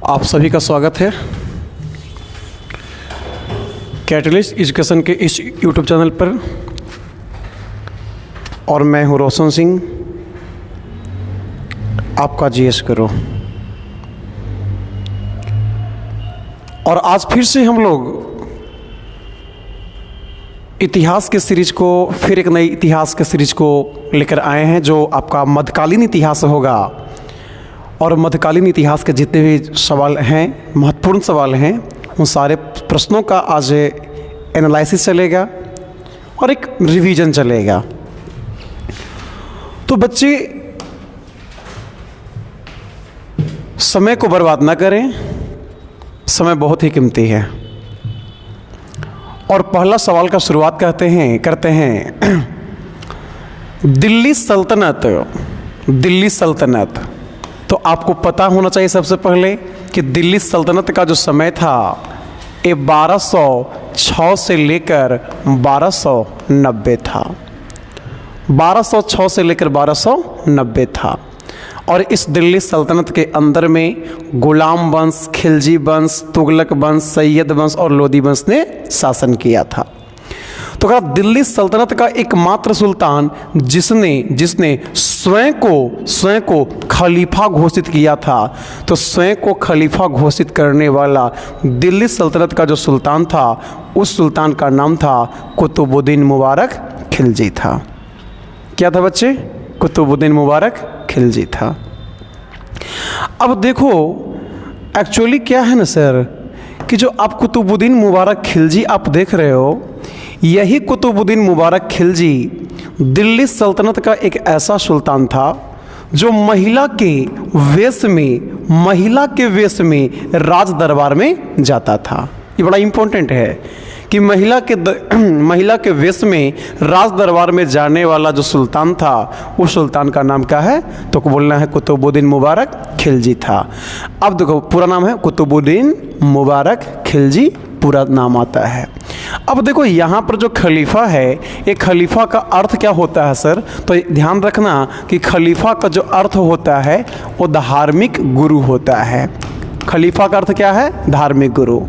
आप सभी का स्वागत है कैटलिस्ट एजुकेशन के इस यूट्यूब चैनल पर। और मैं हूं रोशन सिंह, आपका जीएस करो। और आज फिर से हम लोग इतिहास के सीरीज को, फिर एक नई इतिहास के सीरीज को लेकर आए हैं जो आपका मध्यकालीन इतिहास होगा। और मध्यकालीन इतिहास के जितने भी सवाल हैं, महत्वपूर्ण सवाल हैं, उन सारे प्रश्नों का आज एनालिसिस चलेगा और एक रिवीजन चलेगा। तो बच्चे समय को बर्बाद ना करें, समय बहुत ही कीमती है। और पहला सवाल का शुरुआत करते हैं दिल्ली सल्तनत। तो आपको पता होना चाहिए सबसे पहले कि दिल्ली सल्तनत का जो समय था ये 1206 से लेकर 1290 था। 1206 से लेकर 1290 था। और इस दिल्ली सल्तनत के अंदर में गुलाम वंश, खिलजी वंश, तुगलक वंश, सैयद वंश और लोदी वंश ने शासन किया था। तो कहा दिल्ली सल्तनत का एकमात्र सुल्तान जिसने स्वयं को खलीफा घोषित किया था। तो स्वयं को खलीफा घोषित करने वाला दिल्ली सल्तनत का जो सुल्तान था, उस सुल्तान का नाम था कुतुबुद्दीन मुबारक खिलजी था। क्या था बच्चे? कुतुबुद्दीन मुबारक खिलजी था। अब देखो एक्चुअली क्या है ना सर, कि जो आप कुतुबुद्दीन मुबारक खिलजी आप देख रहे हो, यही कुतुबुद्दीन मुबारक खिलजी दिल्ली सल्तनत का एक ऐसा सुल्तान था जो महिला के वेश में राज दरबार में जाता था। ये बड़ा इम्पोर्टेंट है कि महिला के वेश में राज दरबार में जाने वाला जो सुल्तान था, उस सुल्तान का नाम क्या है? तो बोलना है कुतुबुद्दीन मुबारक खिलजी था। अब देखो पूरा नाम है कुतुबुद्दीन मुबारक खिलजी, पूरा नाम आता है। अब देखो यहाँ पर जो खलीफा है, ये खलीफा का अर्थ क्या होता है सर? तो ध्यान रखना कि खलीफा का जो अर्थ होता है वो धार्मिक गुरु होता है। खलीफा का अर्थ क्या है? धार्मिक गुरु।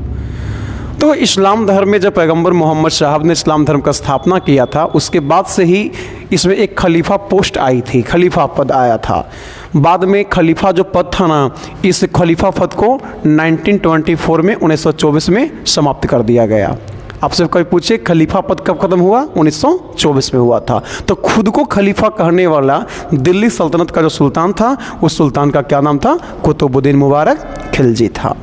तो इस्लाम धर्म में जब पैगंबर मोहम्मद साहब ने इस्लाम धर्म का स्थापना किया था, उसके बाद से ही इसमें एक खलीफा पोस्ट आई थी, खलीफा पद आया था। बाद में खलीफा जो पद था ना, इस खलीफा पद को 1924 में 1924 में समाप्त कर दिया गया। आपसे कोई पूछे खलीफा पद कब खत्म हुआ? 1924 में हुआ था। तो खुद को खलीफा कहने वाला दिल्ली सल्तनत का जो सुल्तान था, उस सुल्तान का क्या नाम था? कुतुबुद्दीन मुबारक खिलजी था।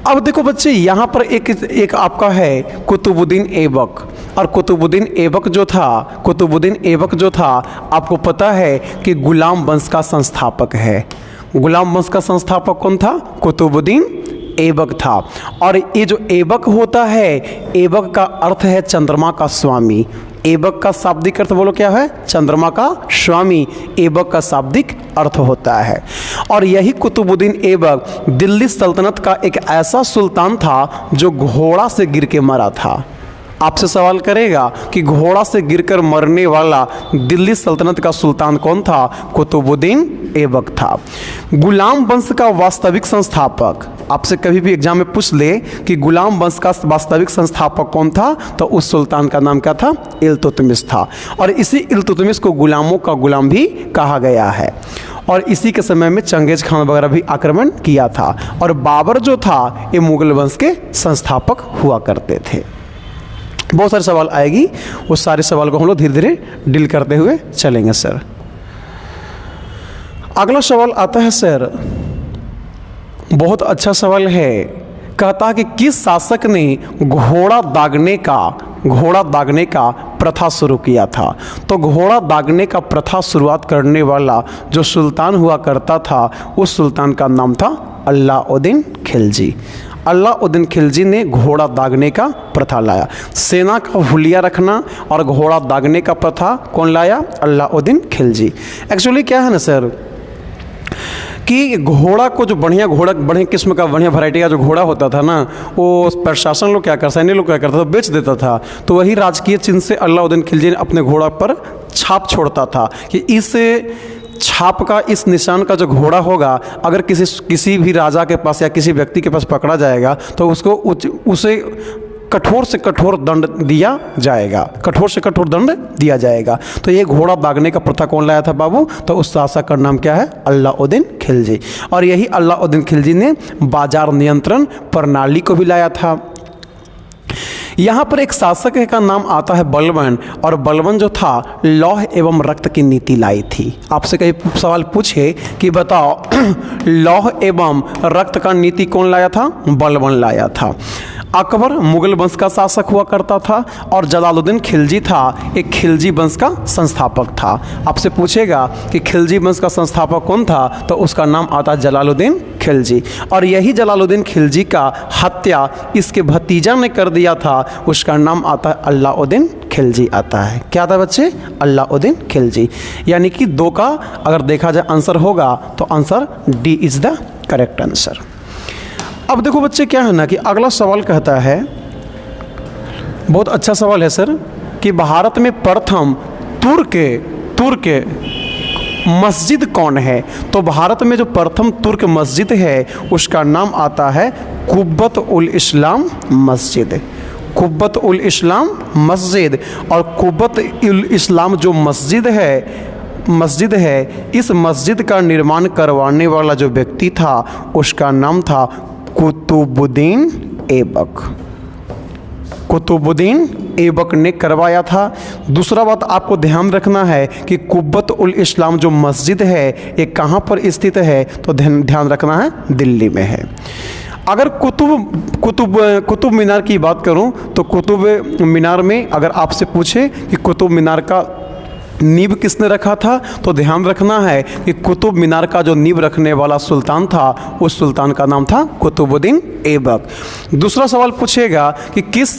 अब देखो बच्चे यहाँ पर एक आपका है कुतुबुद्दीन ऐबक। और कुतुबुद्दीन ऐबक जो था आपको पता है कि गुलाम वंश का संस्थापक है। गुलाम वंश का संस्थापक कौन था? कुतुबुद्दीन ऐबक था। और ये जो ऐबक होता है, ऐबक का अर्थ है चंद्रमा का स्वामी। ऐबक का शाब्दिक अर्थ बोलो क्या है? चंद्रमा का स्वामी, ऐबक का शाब्दिक अर्थ होता है। और यही कुतुबुद्दीन ऐबक दिल्ली सल्तनत का एक ऐसा सुल्तान था जो घोड़ा से गिर के मरा था। आपसे सवाल करेगा कि घोड़ा से गिरकर मरने वाला दिल्ली सल्तनत का सुल्तान कौन था? कुतुबुद्दीन ऐबक था। गुलाम वंश का वास्तविक संस्थापक, आपसे कभी भी एग्जाम में पूछ ले कि गुलाम वंश का वास्तविक संस्थापक कौन था, तो उस सुल्तान का नाम क्या था? इल्तुतमिश था। और इसी इल्तुतमिश को गुलामों का गुलाम भी कहा गया है। और इसी के समय में चंगेज खान वगैरह भी आक्रमण किया था। और बाबर जो था, ये मुगल वंश के संस्थापक हुआ करते थे। बहुत सारे सवाल आएगी, उस सारे सवाल को हम लोग धीरे धीरे डील करते हुए चलेंगे सर। अगला सवाल आता है सर, बहुत अच्छा सवाल है। कहता है कि किस शासक ने घोड़ा दागने का प्रथा शुरू किया था? तो घोड़ा दागने का प्रथा शुरुआत करने वाला जो सुल्तान हुआ करता था, उस सुल्तान का नाम था अलाउद्दीन खिलजी। अलाउद्दीन खिलजी ने घोड़ा दागने का प्रथा लाया। सेना का हुलिया रखना और घोड़ा दागने का प्रथा कौन लाया? अलाउद्दीन खिलजी। एक्चुअली क्या है ना सर, कि घोड़ा को जो बढ़िया किस्म का बढ़िया वैरायटी का जो घोड़ा होता था ना, वो प्रशासन लोग क्या करता, सैन्य लोग क्या करता था, बेच देता था। तो वही राजकीय चिन्ह से अलाउद्दीन खिलजी ने अपने घोड़ा पर छाप छोड़ता था कि इस छाप का, इस निशान का जो घोड़ा होगा, अगर किसी भी राजा के पास या किसी व्यक्ति के पास पकड़ा जाएगा तो उसको उसे कठोर से कठोर दंड दिया जाएगा, कठोर से कठोर दंड दिया जाएगा। तो ये घोड़ा दागने का प्रथा कौन लाया था बाबू? तो उस शासक का नाम क्या है? अलाउद्दीन खिलजी। और यही अलाउद्दीन खिलजी ने बाजार नियंत्रण प्रणाली को भी लाया था। यहाँ पर एक शासक का नाम आता है बलबन, और बलबन जो था लौह एवं रक्त की नीति लाई थी। आपसे कई सवाल पूछे कि बताओ लौह एवं रक्त का नीति कौन लाया था? बलबन लाया था। अकबर मुगल वंश का शासक हुआ करता था, और जलालुद्दीन खिलजी था एक खिलजी वंश का संस्थापक था। आपसे पूछेगा कि खिलजी वंश का संस्थापक कौन था, तो उसका नाम आता है जलालुद्दीन खिलजी। और यही जलालुद्दीन खिलजी का हत्या इसके भतीजा ने कर दिया था, उसका नाम आता है अलाउद्दीन खिलजी आता है। क्या आता है बच्चे? अलाउद्दीन खिलजी। यानी कि 2 का अगर देखा जाए आंसर होगा तो answer D is the correct answer. अब देखो बच्चे क्या है ना कि अगला सवाल कहता है, बहुत अच्छा सवाल है सर, कि भारत में प्रथम तुर्क मस्जिद कौन है? तो भारत में जो प्रथम तुर्क मस्जिद है उसका नाम आता है कुब्बत उल इस्लाम मस्जिद। कुब्बत उल इस्लाम मस्जिद। और कुब्बत उल इस्लाम जो मस्जिद है, इस मस्जिद का निर्माण करवाने वाला जो व्यक्ति था उसका नाम था कुतुबुद्दीन ऐबक। कुतुबुद्दीन ऐबक ने करवाया था। दूसरा बात आपको ध्यान रखना है कि कुब्बत उल इस्लाम जो मस्जिद है ये कहाँ पर स्थित है? तो ध्यान रखना है दिल्ली में है। अगर कुतुब मीनार की बात करूं तो कुतुब मीनार में अगर आपसे पूछे कि कुतुब मीनार का नींव किसने रखा था, तो ध्यान रखना है कि कुतुब मीनार का जो नींव रखने वाला सुल्तान था उस सुल्तान का नाम था कुतुबुद्दीन ऐबक। दूसरा सवाल पूछेगा कि किस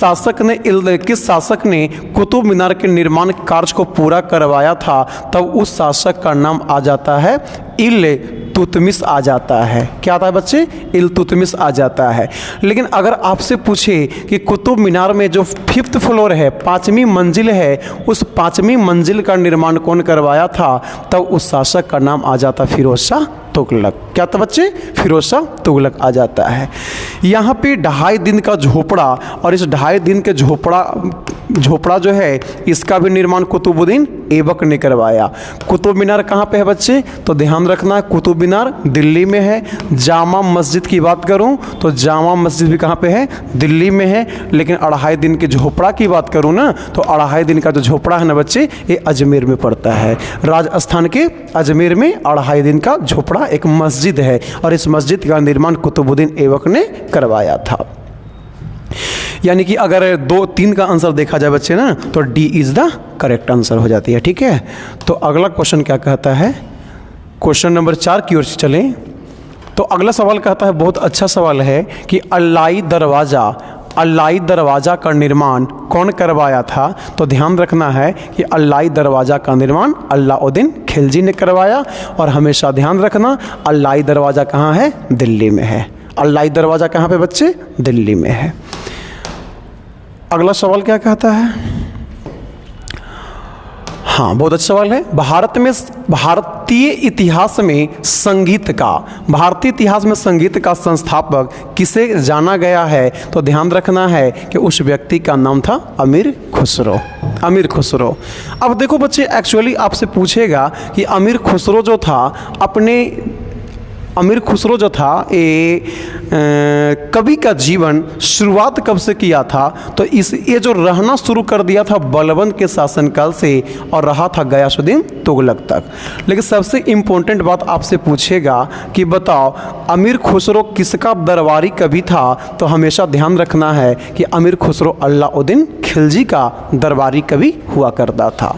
शासक ने कुतुब मीनार के निर्माण कार्य को पूरा करवाया था, तब उस शासक का नाम आ जाता है इल्तुतमिश आ जाता है। क्या आता है बच्चे? इल्तुतमिश आ जाता है। लेकिन अगर आपसे पूछे कि कुतुब मीनार में जो 5th फ्लोर है, 5वीं मंजिल है, उस 5वीं मंजिल का निर्माण कौन करवाया था, तब उस शासक का नाम आ जाता फिरोज शाह तुगलक। क्या था बच्चे? फिरोज शाह तुगलक आ जाता है। यहाँ पे 2.5 दिन का झोपड़ा, और इस 2.5 दिन के झोपड़ा जो है इसका भी निर्माण कुतुबुद्दीन ऐबक ने करवाया। कुतुब मीनार कहाँ पे है बच्चे? तो ध्यान रखना कुतुब मीनार दिल्ली में है। जामा मस्जिद की बात करूँ तो जामा मस्जिद भी कहाँ पे है? दिल्ली में है। लेकिन 2.5 दिन के झोपड़ा की बात करूँ ना तो 2.5 दिन का जो झोपड़ा है ना बच्चे ये अजमेर में पड़ता है। राजस्थान के अजमेर में 2.5 दिन का झोपड़ा एक मस्जिद है, और इस मस्जिद का निर्माण कुतुबुद्दीन ऐबक ने करवाया था। यानी कि अगर 2-3 का आंसर देखा जाए बच्चे ना तो D is the correct answer हो जाती है। ठीक है, तो अगला क्वेश्चन क्या कहता है? क्वेश्चन नंबर 4 की ओर से चलें तो अगला सवाल कहता है, बहुत अच्छा सवाल है कि अल्लाई दरवाज़ा का निर्माण कौन करवाया था? तो ध्यान रखना है कि अल्लाई दरवाज़ा का निर्माण अलाउद्दीन खिलजी ने करवाया। और हमेशा ध्यान रखना अल्लाई दरवाज़ा कहाँ है? दिल्ली में है। अल्लाई दरवाज़ा कहाँ पे बच्चे? दिल्ली में है। अगला सवाल क्या कहता है? हाँ, बहुत अच्छा सवाल है। भारतीय इतिहास में संगीत का संस्थापक किसे जाना गया है? तो ध्यान रखना है कि उस व्यक्ति का नाम था अमीर खुसरो। अब देखो बच्चे, एक्चुअली आपसे पूछेगा कि अमीर खुसरो जो था ये कवि का जीवन शुरुआत कब से किया था? तो ये जो रहना शुरू कर दिया था बलबन के शासनकाल से और रहा था गयासुद्दीन तुगलक तक। लेकिन सबसे इम्पोर्टेंट बात आपसे पूछेगा कि बताओ अमीर खुसरो किसका दरबारी कवि था? तो हमेशा ध्यान रखना है कि अमीर खुसरो अलाउद्दीन खिलजी का दरबारी कवि हुआ करता था।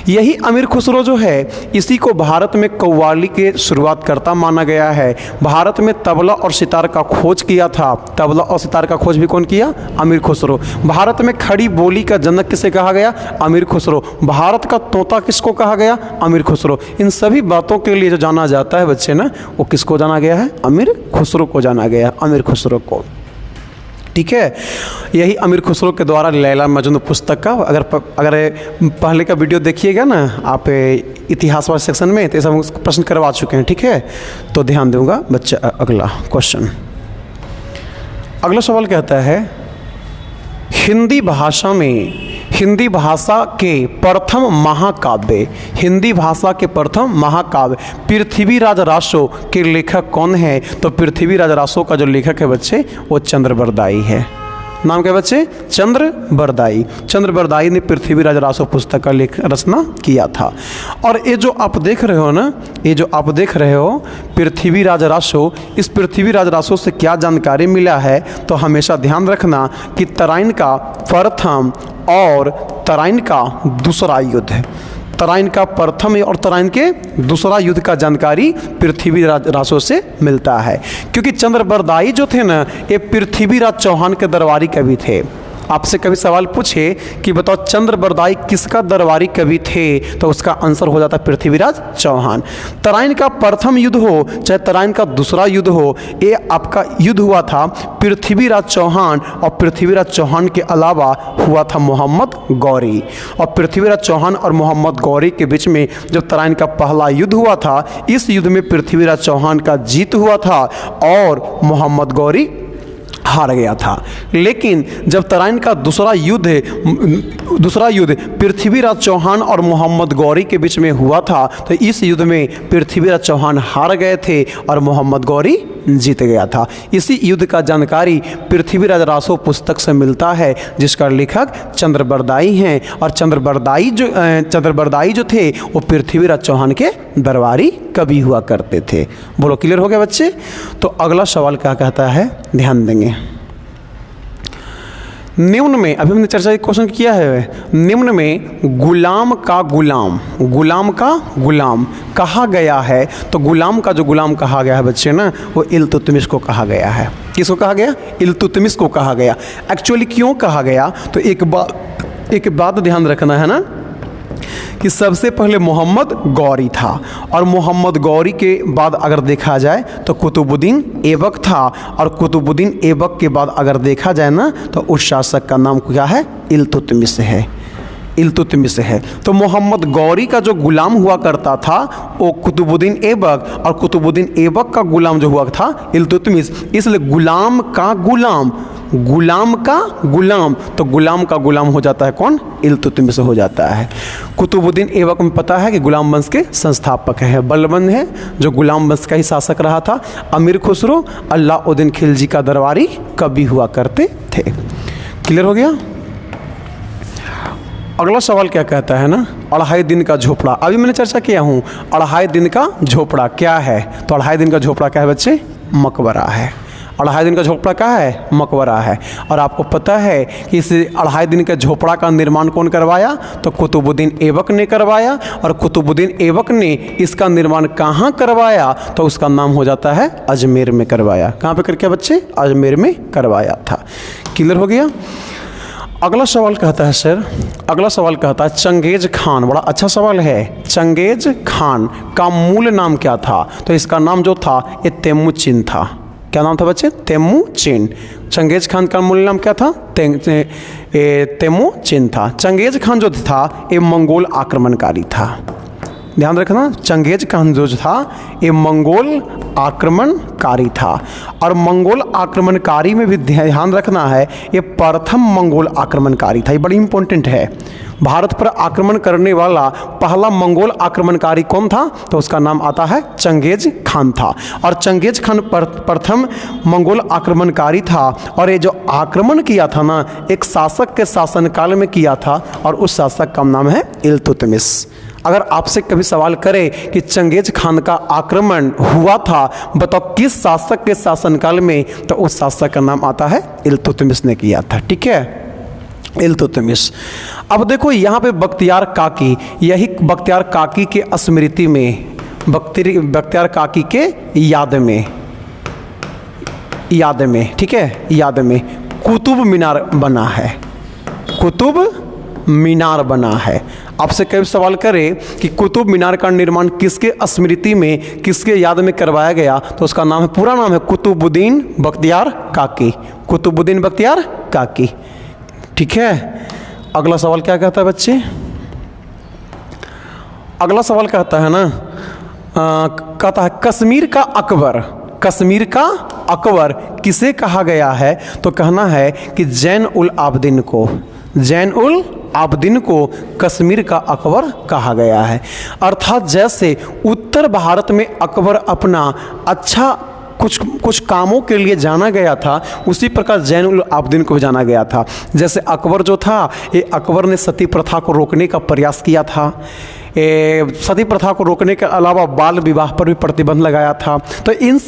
यही अमीर खुसरो जो है इसी को भारत में कव्वाली के शुरुआत करता माना गया है। भारत में तबला और सितार का खोज किया था। तबला और सितार का खोज भी कौन किया? अमीर खुसरो। भारत में खड़ी बोली का जनक किसे कहा गया? अमीर खुसरो। भारत का तोता किसको कहा गया? अमीर खुसरो। इन सभी बातों के लिए जो जाना जाता है बच्चे ना, वो किसको जाना गया है? अमीर खुसरो को जाना गया, अमीर खुसरो को। ठीक है। यही अमीर खुसरो के द्वारा लैला मजनू पुस्तक का अगर पहले का वीडियो देखिएगा ना आप इतिहास वाले सेक्शन में, तो ये सब प्रश्न करवा चुके हैं, ठीक है। तो ध्यान दूंगा बच्चा। अगला क्वेश्चन, अगला सवाल कहता है हिंदी भाषा के प्रथम महाकाव्य, हिंदी भाषा के प्रथम महाकाव्य पृथ्वीराज रासो के लेखक कौन है? तो पृथ्वीराज रासो का जो लेखक है बच्चे वो चंद्रबरदाई है। नाम क्या बच्चे? चंद्रबरदाई। चंद्रबरदाई ने पृथ्वीराज रासो पुस्तक का रचना किया था। और ये जो आप देख रहे हो ना, ये जो आप देख रहे हो पृथ्वीराज रासो, इस पृथ्वीराज रासो से क्या जानकारी मिला है? तो हमेशा ध्यान रखना कि तराइन का प्रथम और तराइन का दूसरा युद्ध, तराइन का प्रथम और तराइन के दूसरा युद्ध का जानकारी पृथ्वीराज रासो से मिलता है। क्योंकि चंद्रबरदाई जो थे ना, ये पृथ्वीराज चौहान के दरबारी कवि थे। आपसे कभी सवाल पूछे कि बताओ चंद्रबरदाई किसका दरबारी कवि थे, तो उसका आंसर हो जाता पृथ्वीराज चौहान। तराइन का प्रथम युद्ध हो चाहे तराइन का दूसरा युद्ध हो, ये आपका युद्ध हुआ था पृथ्वीराज चौहान, और पृथ्वीराज चौहान के अलावा हुआ था मोहम्मद गौरी। और पृथ्वीराज चौहान और मोहम्मद गौरी के बीच में जब तराइन का पहला युद्ध हुआ था, इस युद्ध में पृथ्वीराज चौहान का जीत हुआ था और मोहम्मद गौरी हार गया था। लेकिन जब तराइन का दूसरा युद्ध पृथ्वीराज चौहान और मोहम्मद गौरी के बीच में हुआ था, तो इस युद्ध में पृथ्वीराज चौहान हार गए थे और मोहम्मद गौरी जीत गया था। इसी युद्ध का जानकारी पृथ्वीराज रासो पुस्तक से मिलता है, जिसका लेखक चंद्रबरदाई हैं। और चंद्रबरदाई जो थे वो पृथ्वीराज चौहान के दरबारी कवि हुआ करते थे। बोलो क्लियर हो गया बच्चे? तो अगला सवाल क्या कहता है, ध्यान देंगे। निम्न में, अभी हमने चर्चा क्वेश्चन किया है, निम्न में गुलाम का गुलाम कहा गया है। तो गुलाम का जो गुलाम कहा गया है बच्चे ना, वो इल्तुतमिश को कहा गया है। किसको कहा गया? इल्तुतमिश को कहा गया। एक्चुअली क्यों कहा गया? तो एक बात ध्यान रखना है ना कि सबसे पहले मोहम्मद गौरी था, और मोहम्मद गौरी के बाद अगर देखा जाए तो कुतुबुद्दीन ऐबक था, और कुतुबुद्दीन ऐबक के बाद अगर देखा जाए ना तो उस शासक का नाम क्या है? इल्तुतमिश है। तो मोहम्मद गौरी का जो गुलाम हुआ करता था वो कुतुबुद्दीन ऐबक, और कुतुबुद्दीन ऐबक का गुलाम जो हुआ था इल्तुतमिश। इसलिए गुलाम का गुलाम तो गुलाम का गुलाम हो जाता है कौन? इल्तुतमिश हो जाता है। कुतुबुद्दीन ऐबक में पता है कि गुलाम वंश के संस्थापक है, बल्लबन है जो गुलाम वंश का ही शासक रहा था। अमीर खुसरो अलाउद्दीन खिलजी का दरबारी कवि हुआ करते थे। क्लियर हो गया? अगला सवाल क्या कहता है ना, अढ़ाई दिन का झोपड़ा। अभी मैंने चर्चा किया हूँ अढ़ाई दिन का झोपड़ा क्या है। तो अढ़ाई दिन का झोपड़ा क्या है बच्चे? मकबरा है। अढ़ाई दिन का झोपड़ा क्या है? मकबरा है। और आपको पता है कि इस अढ़ाई दिन के झोपड़ा का निर्माण कौन करवाया? तो कुतुबुद्दीन ऐबक ने करवाया। और कुतुबुद्दीन ऐबक ने इसका निर्माण कहाँ करवाया? तो उसका नाम हो जाता है अजमेर में करवाया। कहाँ पे करके बच्चे? अजमेर में करवाया था। क्लियर हो गया? अगला सवाल कहता है सर, अगला सवाल कहता है चंगेज खान। बड़ा अच्छा सवाल है। चंगेज खान का मूल नाम क्या था? तो इसका नाम जो था ये तेमुचिन था। क्या नाम था बच्चे? तेमुचिन। चंगेज खान का मूल नाम क्या था? तेमुचिन था। चंगेज खान जो था ये मंगोल आक्रमणकारी था। ध्यान रखना, चंगेज खान जो था ये मंगोल आक्रमणकारी था। और मंगोल आक्रमणकारी में भी ध्यान रखना है, ये प्रथम मंगोल आक्रमणकारी था। ये बड़ी इंपॉर्टेंट है। भारत पर आक्रमण करने वाला पहला मंगोल आक्रमणकारी कौन था? तो उसका नाम आता है चंगेज खान था। और चंगेज खान प्रथम मंगोल आक्रमणकारी था। और ये जो आक्रमण किया था ना, एक शासक के शासनकाल में किया था, और उस शासक का नाम है इल्तुतमिश। अगर आपसे कभी सवाल करे कि चंगेज खान का आक्रमण हुआ था, बताओ किस शासक के शासनकाल में, तो उस शासक का नाम आता है इल्तुतमिश ने किया था। ठीक है, इल्तुतमिश। अब देखो यहाँ पे बख्तियार काकी, यही बख्तियार काकी के स्मृति में, बख्तियार काकी के याद में, ठीक है, याद में कुतुब मीनार बना है। कुतुब मीनार बना है। आपसे कई सवाल करे कि कुतुब मीनार का निर्माण किसके स्मृति में, किसके याद में करवाया गया, तो उसका नाम है, पूरा नाम है कुतुबुद्दीन बख्तियार काकी। कुतुबुद्दीन बख्तियार काकी। ठीक है। अगला सवाल क्या कहता है बच्चे? अगला सवाल कहता है ना, कहता है कश्मीर का अकबर, कश्मीर का अकबर किसे कहा गया है? तो कहना है कि जैन उल आबदीन को, जैन उल आबदीन को कश्मीर का अकबर कहा गया है। अर्थात जैसे उत्तर भारत में अकबर अपना अच्छा कुछ कामों के लिए जाना गया था, उसी प्रकार जैन उल आबदीन को भी जाना गया था। जैसे अकबर जो था, ये अकबर ने सती प्रथा को रोकने का प्रयास किया था। सती प्रथा को रोकने के अलावा बाल विवाह पर भी प्रतिबंध लगाया था। तो इन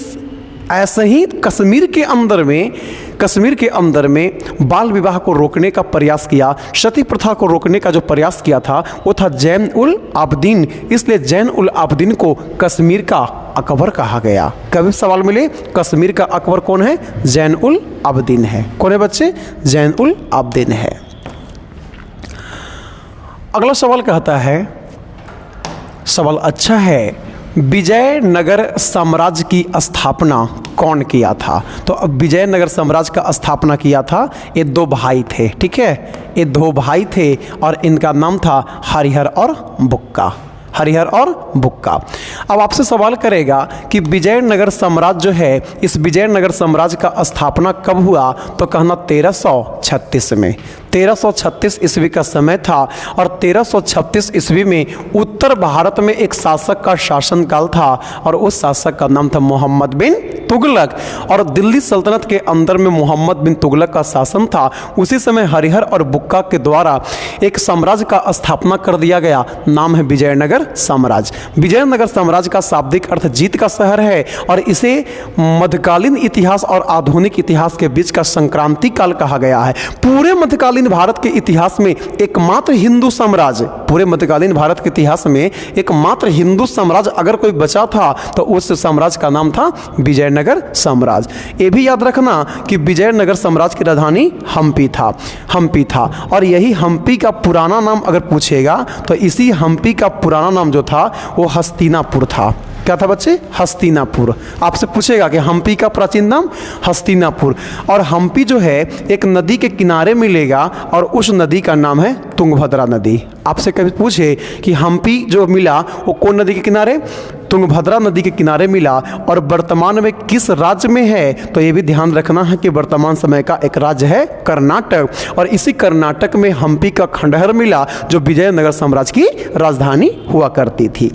ऐसे ही कश्मीर के अंदर में बाल विवाह को रोकने का प्रयास किया, सती प्रथा को रोकने का जो प्रयास किया था वो था जैन उल आबदीन। इसलिए जैन उल आबदीन को कश्मीर का अकबर कहा गया। कभी सवाल मिले कश्मीर का अकबर कौन है? जैन उल आबदीन है। कौन है बच्चे? जैन उल आबदीन है। अगला सवाल कहता है, सवाल अच्छा है, विजयनगर साम्राज्य की स्थापना कौन किया था? तो अब विजयनगर साम्राज्य का स्थापना किया था, ये दो भाई थे। ठीक है, ये दो भाई थे और इनका नाम था हरिहर और बुक्का, हरिहर और बुक्का। अब आपसे सवाल करेगा कि विजयनगर साम्राज्य जो है, इस विजयनगर साम्राज्य का स्थापना कब हुआ? तो कहना 1336 में। 1336 ईस्वी का समय था और 1336 ईस्वी में उत्तर भारत में एक शासक का शासनकाल था और उस शासक का नाम था मोहम्मद बिन तुगलक। और दिल्ली सल्तनत के अंदर में मोहम्मद बिन तुगलक का शासन था। उसी समय हरिहर और बुक्का के द्वारा एक साम्राज्य का स्थापना कर दिया गया, नाम है विजयनगर साम्राज्य। विजयनगर साम्राज्य का शाब्दिक अर्थ जीत का शहर है और इसे मध्यकालीन इतिहास और आधुनिक इतिहास के बीच का संक्रांति काल कहा गया है। पूरे मध्यकालीन भारत के इतिहास में एकमात्र हिंदू साम्राज्य, पूरे मध्यकालीन भारत के इतिहास में एकमात्र हिंदू साम्राज्य अगर कोई बचा था तो उस साम्राज्य का नाम था विजयनगर साम्राज्य। ये भी याद रखना कि विजयनगर साम्राज्य की राजधानी हम्पी था, हम्पी था। और यही हम्पी का पुराना नाम अगर पूछेगा तो इसी हम्पी का पुराना नाम जो था वो हस्तिनापुर था। क्या था बच्चे? हस्तिनापुर। आपसे पूछेगा कि हम्पी का प्राचीन नाम हस्तिनापुर। और हम्पी जो है एक नदी के किनारे मिलेगा और उस नदी का नाम है तुंगभद्रा नदी। आपसे कभी पूछे कि हम्पी जो मिला वो कौन नदी के किनारे? तुंगभद्रा नदी के किनारे मिला। और वर्तमान में किस राज्य में है? तो ये भी ध्यान रखना है कि वर्तमान समय का एक राज्य है कर्नाटक, और इसी कर्नाटक में हम्पी का खंडहर मिला जो विजयनगर साम्राज्य की राजधानी हुआ करती थी।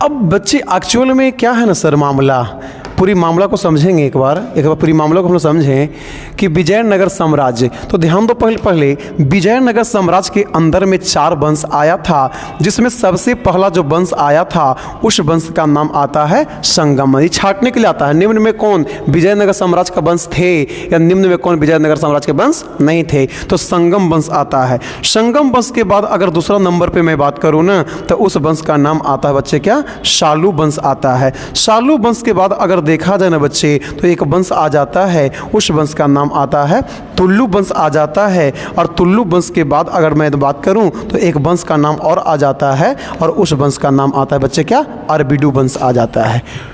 अब बच्चे एक्चुअल में क्या है ना सर मामला, पूरी मामला को समझेंगे एक बार पूरी मामला को हम समझें कि विजयनगर साम्राज्य। तो ध्यान दो, पहले विजयनगर साम्राज्य के अंदर में 4 वंश आया था, जिसमें सबसे पहला जो वंश आया था उस वंश का नाम आता है संगम। ये छांटने के लिए आता है, निम्न में कौन विजयनगर साम्राज्य का वंश थे या निम्न में कौन विजयनगर साम्राज्य के वंश नहीं थे? तो संगम वंश आता है। संगम वंश के बाद अगर दूसरा नंबर पे मैं बात करूँ ना तो उस वंश का नाम आता है बच्चे क्या? शालू वंश आता है। शालू वंश के बाद अगर देखा जाए ना बच्चे तो एक वंश आ जाता है, उस वंश का नाम आता है तुल्लु वंश आ जाता है। और तुल्लु वंश के बाद अगर मैं बात करूं तो एक वंश का नाम और आ जाता है और उस वंश का नाम आता है बच्चे क्या? अरबिडू वंश आ जाता है।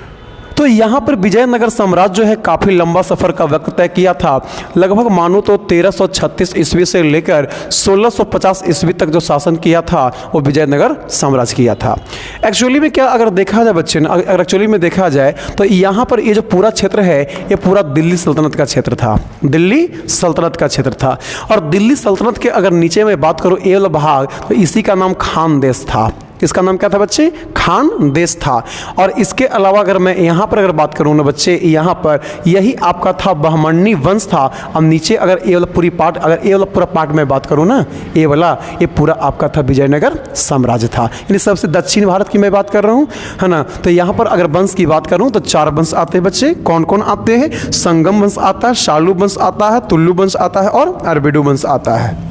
तो यहाँ पर विजयनगर साम्राज्य जो है काफ़ी लंबा सफ़र का वक्त तय किया था। लगभग मानो तो 1336 ईस्वी से लेकर 1650 ईस्वी तक जो शासन किया था वो विजयनगर साम्राज्य किया था। एक्चुअली में क्या अगर देखा जाए बच्चे, अगर एक्चुअली में देखा जाए तो यहाँ पर ये जो पूरा क्षेत्र है ये पूरा दिल्ली सल्तनत का क्षेत्र था, दिल्ली सल्तनत का क्षेत्र था। और दिल्ली सल्तनत के अगर नीचे में बात करूँ एवल भाग, तो इसी का नाम खान देश था। इसका नाम क्या था बच्चे? खान देश था। और इसके अलावा अगर मैं यहाँ पर अगर बात करूँ ना बच्चे, यहाँ पर यही आपका था बहमनी वंश था। अब नीचे अगर ये वाला पूरी पार्ट, अगर ये वाला पूरा पार्ट में बात करूँ ना, ये वाला ये पूरा आपका था विजयनगर साम्राज्य था। यानी सबसे दक्षिण भारत की मैं बात कर रहा हूँ, है ना। तो यहाँ पर अगर वंश की बात करूँ तो 4 वंश आते हैं बच्चे। कौन कौन आते हैं? संगम वंश आता है, शालू वंश आता है, तुल्लु वंश आता है और अरबिडू वंश आता है।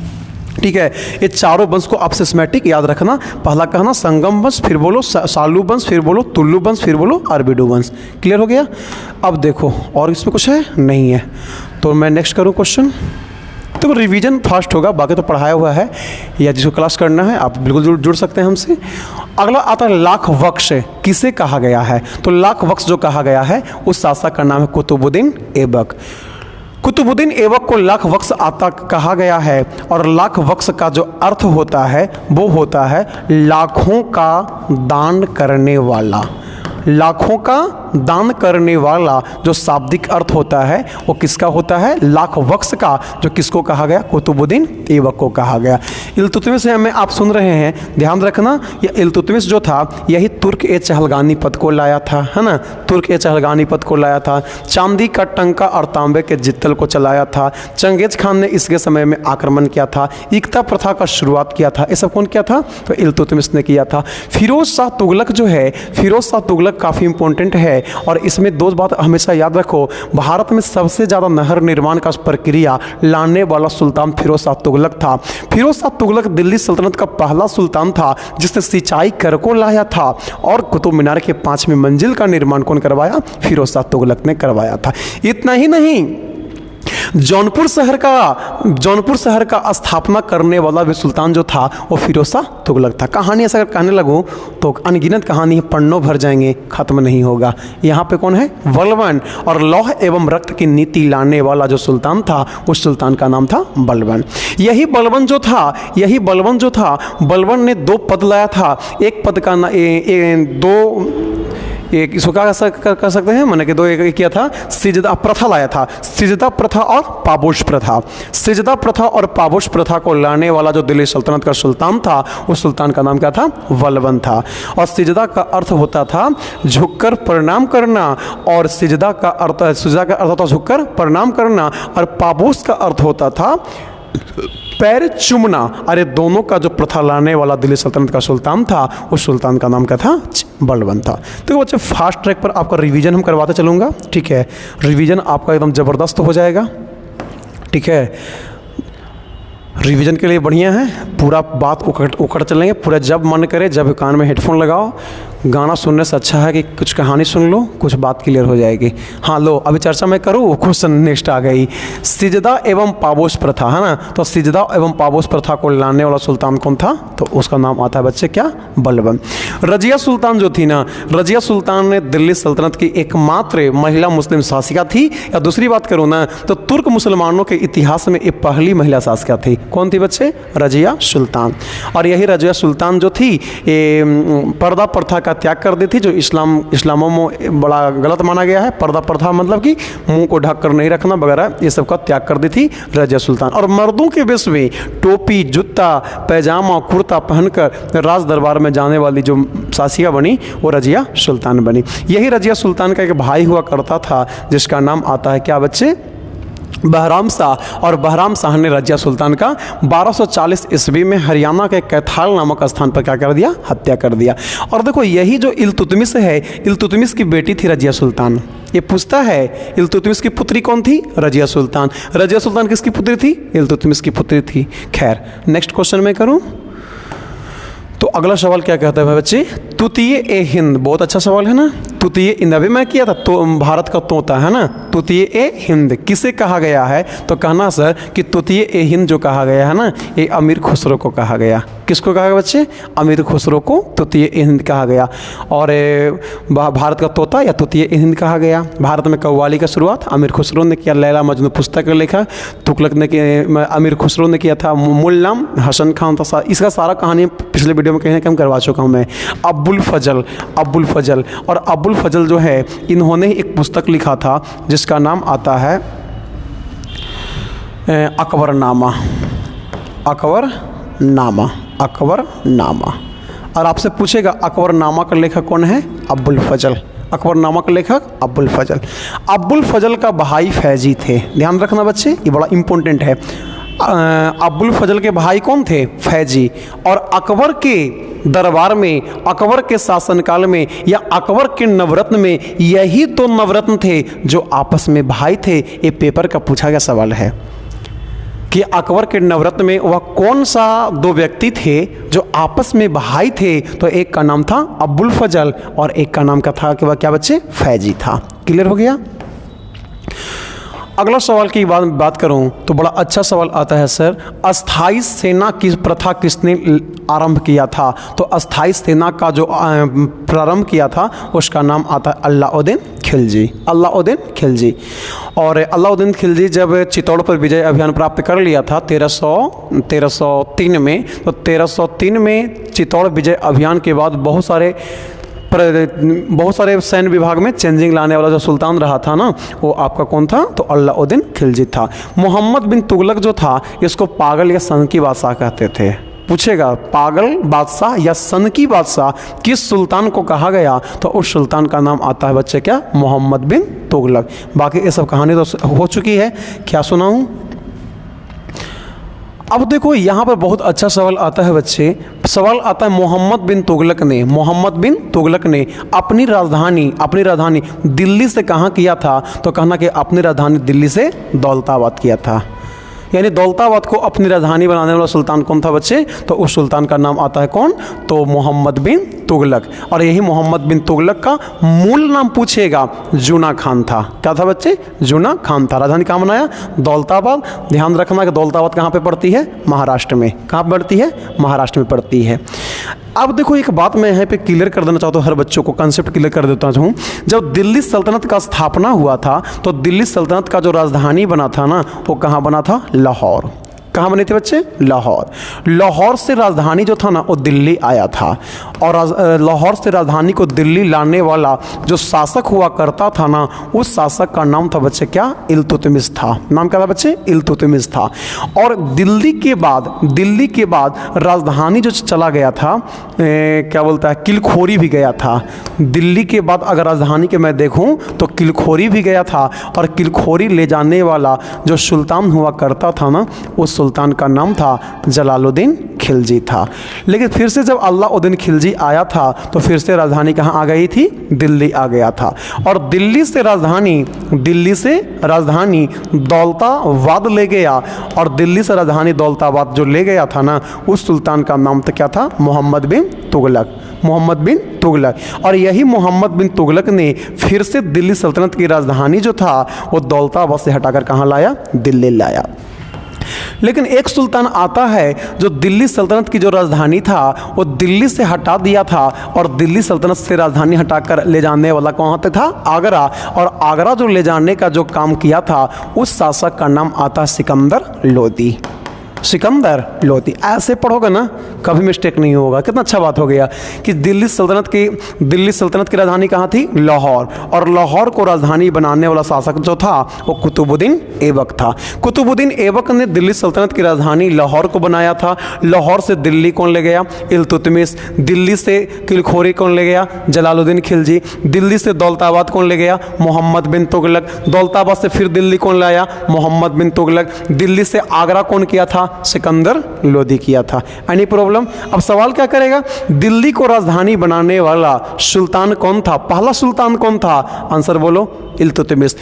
ठीक है, ये चारों वंश को आप सिस्टमैटिक याद रखना। पहला कहना संगम वंश, फिर बोलो शालू वंश, फिर बोलो तुल्लु वंश, फिर बोलो अरबिडू वंश। क्लियर हो गया? अब देखो और इसमें कुछ है नहीं है, तो मैं नेक्स्ट करूँ क्वेश्चन। तो रिवीजन फास्ट होगा, बाकी तो पढ़ाया हुआ है, या जिसको क्लास करना है आप बिल्कुल जुड़ सकते हैं हमसे। अगला आता है लाख वक्श किसे कहा गया है? तो लाख वक्श जो कहा गया है उस शासक का नाम है कुतुबुद्दीन ऐबक। कुतुबुद्दीन ऐबक को लाख वक्श आता कहा गया है, और लाख वक्श का जो अर्थ होता है वो होता है लाखों का दान करने वाला। लाखों का दान करने वाला जो शाब्दिक अर्थ होता है वो किसका होता है? लाख वक्श का, जो किसको कहा गया? कुतुबुद्दीन ऐबक को कहा गया। इल्तुतमिश में आप सुन रहे हैं, ध्यान रखना, ये इल्तुतमिश जो था यही तुर्क ए चहलगानी पद को लाया था, है ना, तुर्क ए चहलगानी पद को लाया था। चांदी का टंका और तांबे के जित्तल को चलाया था। चंगेज खान ने इसके समय में आक्रमण किया था। इक्ता प्रथा का शुरुआत किया था। ये सब कौन किया था? तो इल्तुतमिश ने किया था। फिरोज शाह तुगलक जो है, फिरोज शाह तुगलक काफ़ी इंपॉर्टेंट है, और इसमें दो बात हमेशा याद रखो, भारत में सबसे ज़्यादा नहर निर्माण का प्रक्रिया लाने वाला सुल्तान फिरोज शाह तुगलक था। फिरोज शाह तुगलक दिल्ली सल्तनत का पहला सुल्तान था जिसने सिंचाई कर को लाया था, और कुतुब मीनार के 5वीं मंजिल का निर्माण कौन करवाया? फिरोज शाह तुगलक ने करवाया था। इतना ही नहीं, जौनपुर शहर का स्थापना करने वाला भी सुल्तान जो था वो फिरोज शाह तुगलक था। कहानी ऐसा अगर कहने लगूँ तो अनगिनत कहानी है, पन्नों भर जाएंगे, खत्म नहीं होगा। यहाँ पे कौन है? बलबन। और लौह एवं रक्त की नीति लाने वाला जो सुल्तान था उस सुल्तान का नाम था बलबन। यही बलबन जो था बलबन ने 2 पद लाया था। एक पद का एक इसको क्या कर सकते हैं, मैंने कि 2 एक किया था, सिजदा प्रथा लाया था। सिजदा प्रथा और पाबोश प्रथा। सिजदा प्रथा और पाबोश प्रथा को लाने वाला जो दिल्ली सल्तनत का सुल्तान था उस सुल्तान का नाम क्या था? बलबन था। और सिजदा का अर्थ होता था झुककर प्रणाम करना, और सिजदा का अर्थ होता झुककर प्रणाम करना, और पाबोश का अर्थ होता था पैर चूमना। अरे दोनों का जो प्रथा लाने वाला दिल्ली सल्तनत का सुल्तान था उस सुल्तान का नाम क्या था? बलबन था। तो बच्चे फास्ट ट्रैक पर आपका रिवीजन हम करवाते चलूँगा, ठीक है। रिवीजन आपका एकदम ज़बरदस्त हो जाएगा, ठीक है। रिवीजन के लिए बढ़िया है, पूरा बात उकड़ चलेंगे पूरा। जब मन करे जब कान में हेडफोन लगाओ, गाना सुनने से अच्छा है कि कुछ कहानी सुन लो, कुछ बात क्लियर हो जाएगी। हाँ लो, अभी चर्चा मैं करूँ, क्वेश्चन नेक्स्ट आ गई। सिजदा एवं पाबोश प्रथा, है ना, तो सिजदा एवं पाबोश प्रथा को लाने वाला सुल्तान कौन था? तो उसका नाम आता है बच्चे क्या? बलबन। रजिया सुल्तान जो थी ना, रजिया सुल्तान ने दिल्ली सल्तनत की एकमात्र महिला मुस्लिम शासिका थी। या दूसरी बात करूँ ना तो तुर्क मुसलमानों के इतिहास में ये पहली महिला शासिका थी। कौन थी बच्चे? रजिया सुल्तान। और यही रजिया सुल्तान जो थी ये पर्दा प्रथा का त्याग कर दी थी, जो इस्लामों में बड़ा गलत माना गया है। पर्दा प्रथा मतलब कि मुंह को ढक कर नहीं रखना वगैरह, ये सब का त्याग कर दी थी रजिया सुल्तान। और मर्दों के वेश में टोपी, जूता, पैजामा, कुर्ता पहनकर राज दरबार में जाने वाली जो शासिका बनी वो रजिया सुल्तान बनी। यही रजिया सुल्तान का एक भाई हुआ करता था जिसका नाम आता है क्या बच्चे? बहराम शाह। और बहराम शाह ने रजिया सुल्तान का 1240 ईस्वी में हरियाणा के कैथाल नामक स्थान पर क्या कर दिया? हत्या कर दिया। और देखो यही जो इल्तुतमिश है, इल्तुतमिश की बेटी थी रजिया सुल्तान। ये पूछता है इल्तुतमिश की पुत्री कौन थी? रजिया सुल्तान। रजिया सुल्तान किसकी पुत्री थी? इल्तुतमिश की पुत्री थी। खैर नेक्स्ट क्वेश्चन मैं करूँ तो अगला सवाल क्या कहता है बच्चे? तुतीय ए हिंद। बहुत अच्छा सवाल है ना। तुतीय हिंद अभी मैं किया था, तो भारत का तोता है ना। तुतीय ए हिंद किसे कहा गया है? तो कहना सर कि तुतीय ए हिंद जो कहा गया है ना, ये अमीर खुसरो को कहा गया। किसको कहा गया बच्चे? अमीर खुसरो को तुतीय ए हिंद कहा गया। और भारत का तोता या तुतीय ए हिंद कहा गया। भारत में कव्वाली का शुरुआत अमीर खुसरो ने किया। लैला मजनू पुस्तक लिखा तुगलक ने किया, अमीर खुसरो ने किया था। मूल नाम हसन खान था। इसका सारा कहानी पिछले वीडियो में कहीं ना कहीं करवा चुका हूँ मैं। अब्बुल फजल। और अब्बुल फजल जो है इन्होंने एक पुस्तक लिखा था जिसका नाम आता है अकबरनामा। और आपसे पूछेगा अकबरनामा का लेखक कौन है? अब्बुल फजल। अकबरनामा का लेखक अब्बुल फजल। अब्बुल फजल का भाई फैजी थे। ध्यान रखना बच्चे, ये बड़ा इंपॉर्टेंट है। अब्बुल फजल के भाई कौन थे? फैजी। और अकबर के दरबार में, अकबर के शासनकाल में या अकबर के नवरत्न में यही तो नवरत्न थे जो आपस में भाई थे। ये पेपर का पूछा गया सवाल है कि अकबर के नवरत्न में वह कौन सा 2 व्यक्ति थे जो आपस में भाई थे? तो एक का नाम था अब्बुल फजल और एक का नाम का था कि वह क्या बच्चे? फैजी था। क्लियर हो गया। अगला सवाल की बात करूं तो बड़ा अच्छा सवाल आता है सर, अस्थाई सेना की प्रथा किसने आरंभ किया था? तो अस्थाई सेना का जो प्रारंभ किया था उसका नाम आता है अलाउद्दीन खिलजी, अलाउद्दीन खिलजी। और अलाउद्दीन खिलजी जब चित्तौड़ पर विजय अभियान प्राप्त कर लिया था 1303 में, तो 1303 में चित्तौड़ विजय अभियान के बाद बहुत सारे सैन्य विभाग में चेंजिंग लाने वाला जो सुल्तान रहा था ना, वो आपका कौन था? तो अलाउद्दीन खिलजी था। मोहम्मद बिन तुगलक जो था इसको पागल या सनकी बादशाह कहते थे। पूछेगा पागल बादशाह या सनकी बादशाह किस सुल्तान को कहा गया? तो उस सुल्तान का नाम आता है बच्चे क्या? मोहम्मद बिन तुगलक। बाकी ये सब कहानी तो हो चुकी है, क्या सुनाऊं? अब देखो यहाँ पर बहुत अच्छा सवाल आता है बच्चे, सवाल आता है मोहम्मद बिन तुगलक ने अपनी राजधानी दिल्ली से कहाँ किया था? तो कहना कि अपनी राजधानी दिल्ली से दौलताबाद किया था। यानी दौलताबाद को अपनी राजधानी बनाने वाला सुल्तान कौन था बच्चे? तो उस सुल्तान का नाम आता है कौन? तो मोहम्मद बिन तुगलक। और यही मोहम्मद बिन तुगलक का मूल नाम पूछेगा जूना खान था। क्या था बच्चे? जूना खान था। राजधानी कहाँ बनाया? दौलताबाद। ध्यान रखना कि दौलताबाद कहाँ पे पड़ती है? महाराष्ट्र में। कहाँ पे पड़ती है? महाराष्ट्र में पड़ती है। अब देखो एक बात मैं यहाँ पे क्लियर कर देना चाहता हूँ, हर बच्चों को कंसेप्ट क्लियर कर देता हूँ। जब दिल्ली सल्तनत का स्थापना हुआ था तो दिल्ली सल्तनत का जो राजधानी बना था ना, वो कहाँ बना था? लाहौर। कहाँ बने थे बच्चे? लाहौर। लाहौर से राजधानी जो था ना वो दिल्ली आया था। और लाहौर से राजधानी को दिल्ली लाने वाला जो शासक हुआ करता था ना, उस शासक का नाम था बच्चे क्या? इल्तुतमिश था। नाम क्या था बच्चे? इल्तुतमिश था। और दिल्ली के बाद राजधानी जो चला गया था, क्या बोलता है, किलखोरी भी गया था। दिल्ली के बाद अगर राजधानी के मैं देखूं तो किलखोरी भी गया था। और किलखोरी ले जाने वाला जो सुल्तान हुआ करता था ना, उस सुल्तान का नाम था जलालुद्दीन खिलजी था। लेकिन फिर से जब अलाउद्दीन खिलजी आया था तो फिर से राजधानी कहाँ आ गई थी? दिल्ली आ गया था। और दिल्ली से राजधानी दौलताबाद ले गया। और दिल्ली से राजधानी दौलताबाद जो ले गया था ना, उस सुल्तान का नाम तो क्या था? मोहम्मद बिन तुगलक। और यही मोहम्मद बिन तुगलक ने फिर से दिल्ली सल्तनत की राजधानी जो था वो दौलताबाद से हटाकर कहाँ लाया? दिल्ली लाया। लेकिन एक सुल्तान आता है जो दिल्ली सल्तनत की जो राजधानी था वो दिल्ली से हटा दिया था। और दिल्ली सल्तनत से राजधानी हटाकर ले जाने वाला कौन आता था? आगरा। और आगरा जो ले जाने का जो काम किया था, उस शासक का नाम आता है सिकंदर लोदी। ऐसे पढ़ोगे ना कभी मिस्टेक नहीं होगा। कितना अच्छा बात हो गया कि दिल्ली सल्तनत की राजधानी कहाँ थी? लाहौर। और लाहौर को राजधानी बनाने वाला शासक जो था वो कुतुबुद्दीन ऐबक था। कुतुबुद्दीन ऐबक ने दिल्ली सल्तनत की राजधानी लाहौर को बनाया था। लाहौर से दिल्ली कौन ले गया? इल्तुतमिश। दिल्ली से किलखोरी कौन ले गया? जलालुद्दीन खिलजी। दिल्ली से दौलताबाद कौन ले गया? मोहम्मद बिन तुगलक। दौलताबाद से फिर दिल्ली कौन लाया? मोहम्मद बिन तुगलक। दिल्ली से आगरा कौन किया था? सिकंदर लोदी किया था। Any problem? अब सवाल क्या करेगा? दिल्ली को राजधानी बनाने वाला सुल्तान कौन था? पहला सुल्तान कौन था? आंसर बोलो। इल्तुतमिश।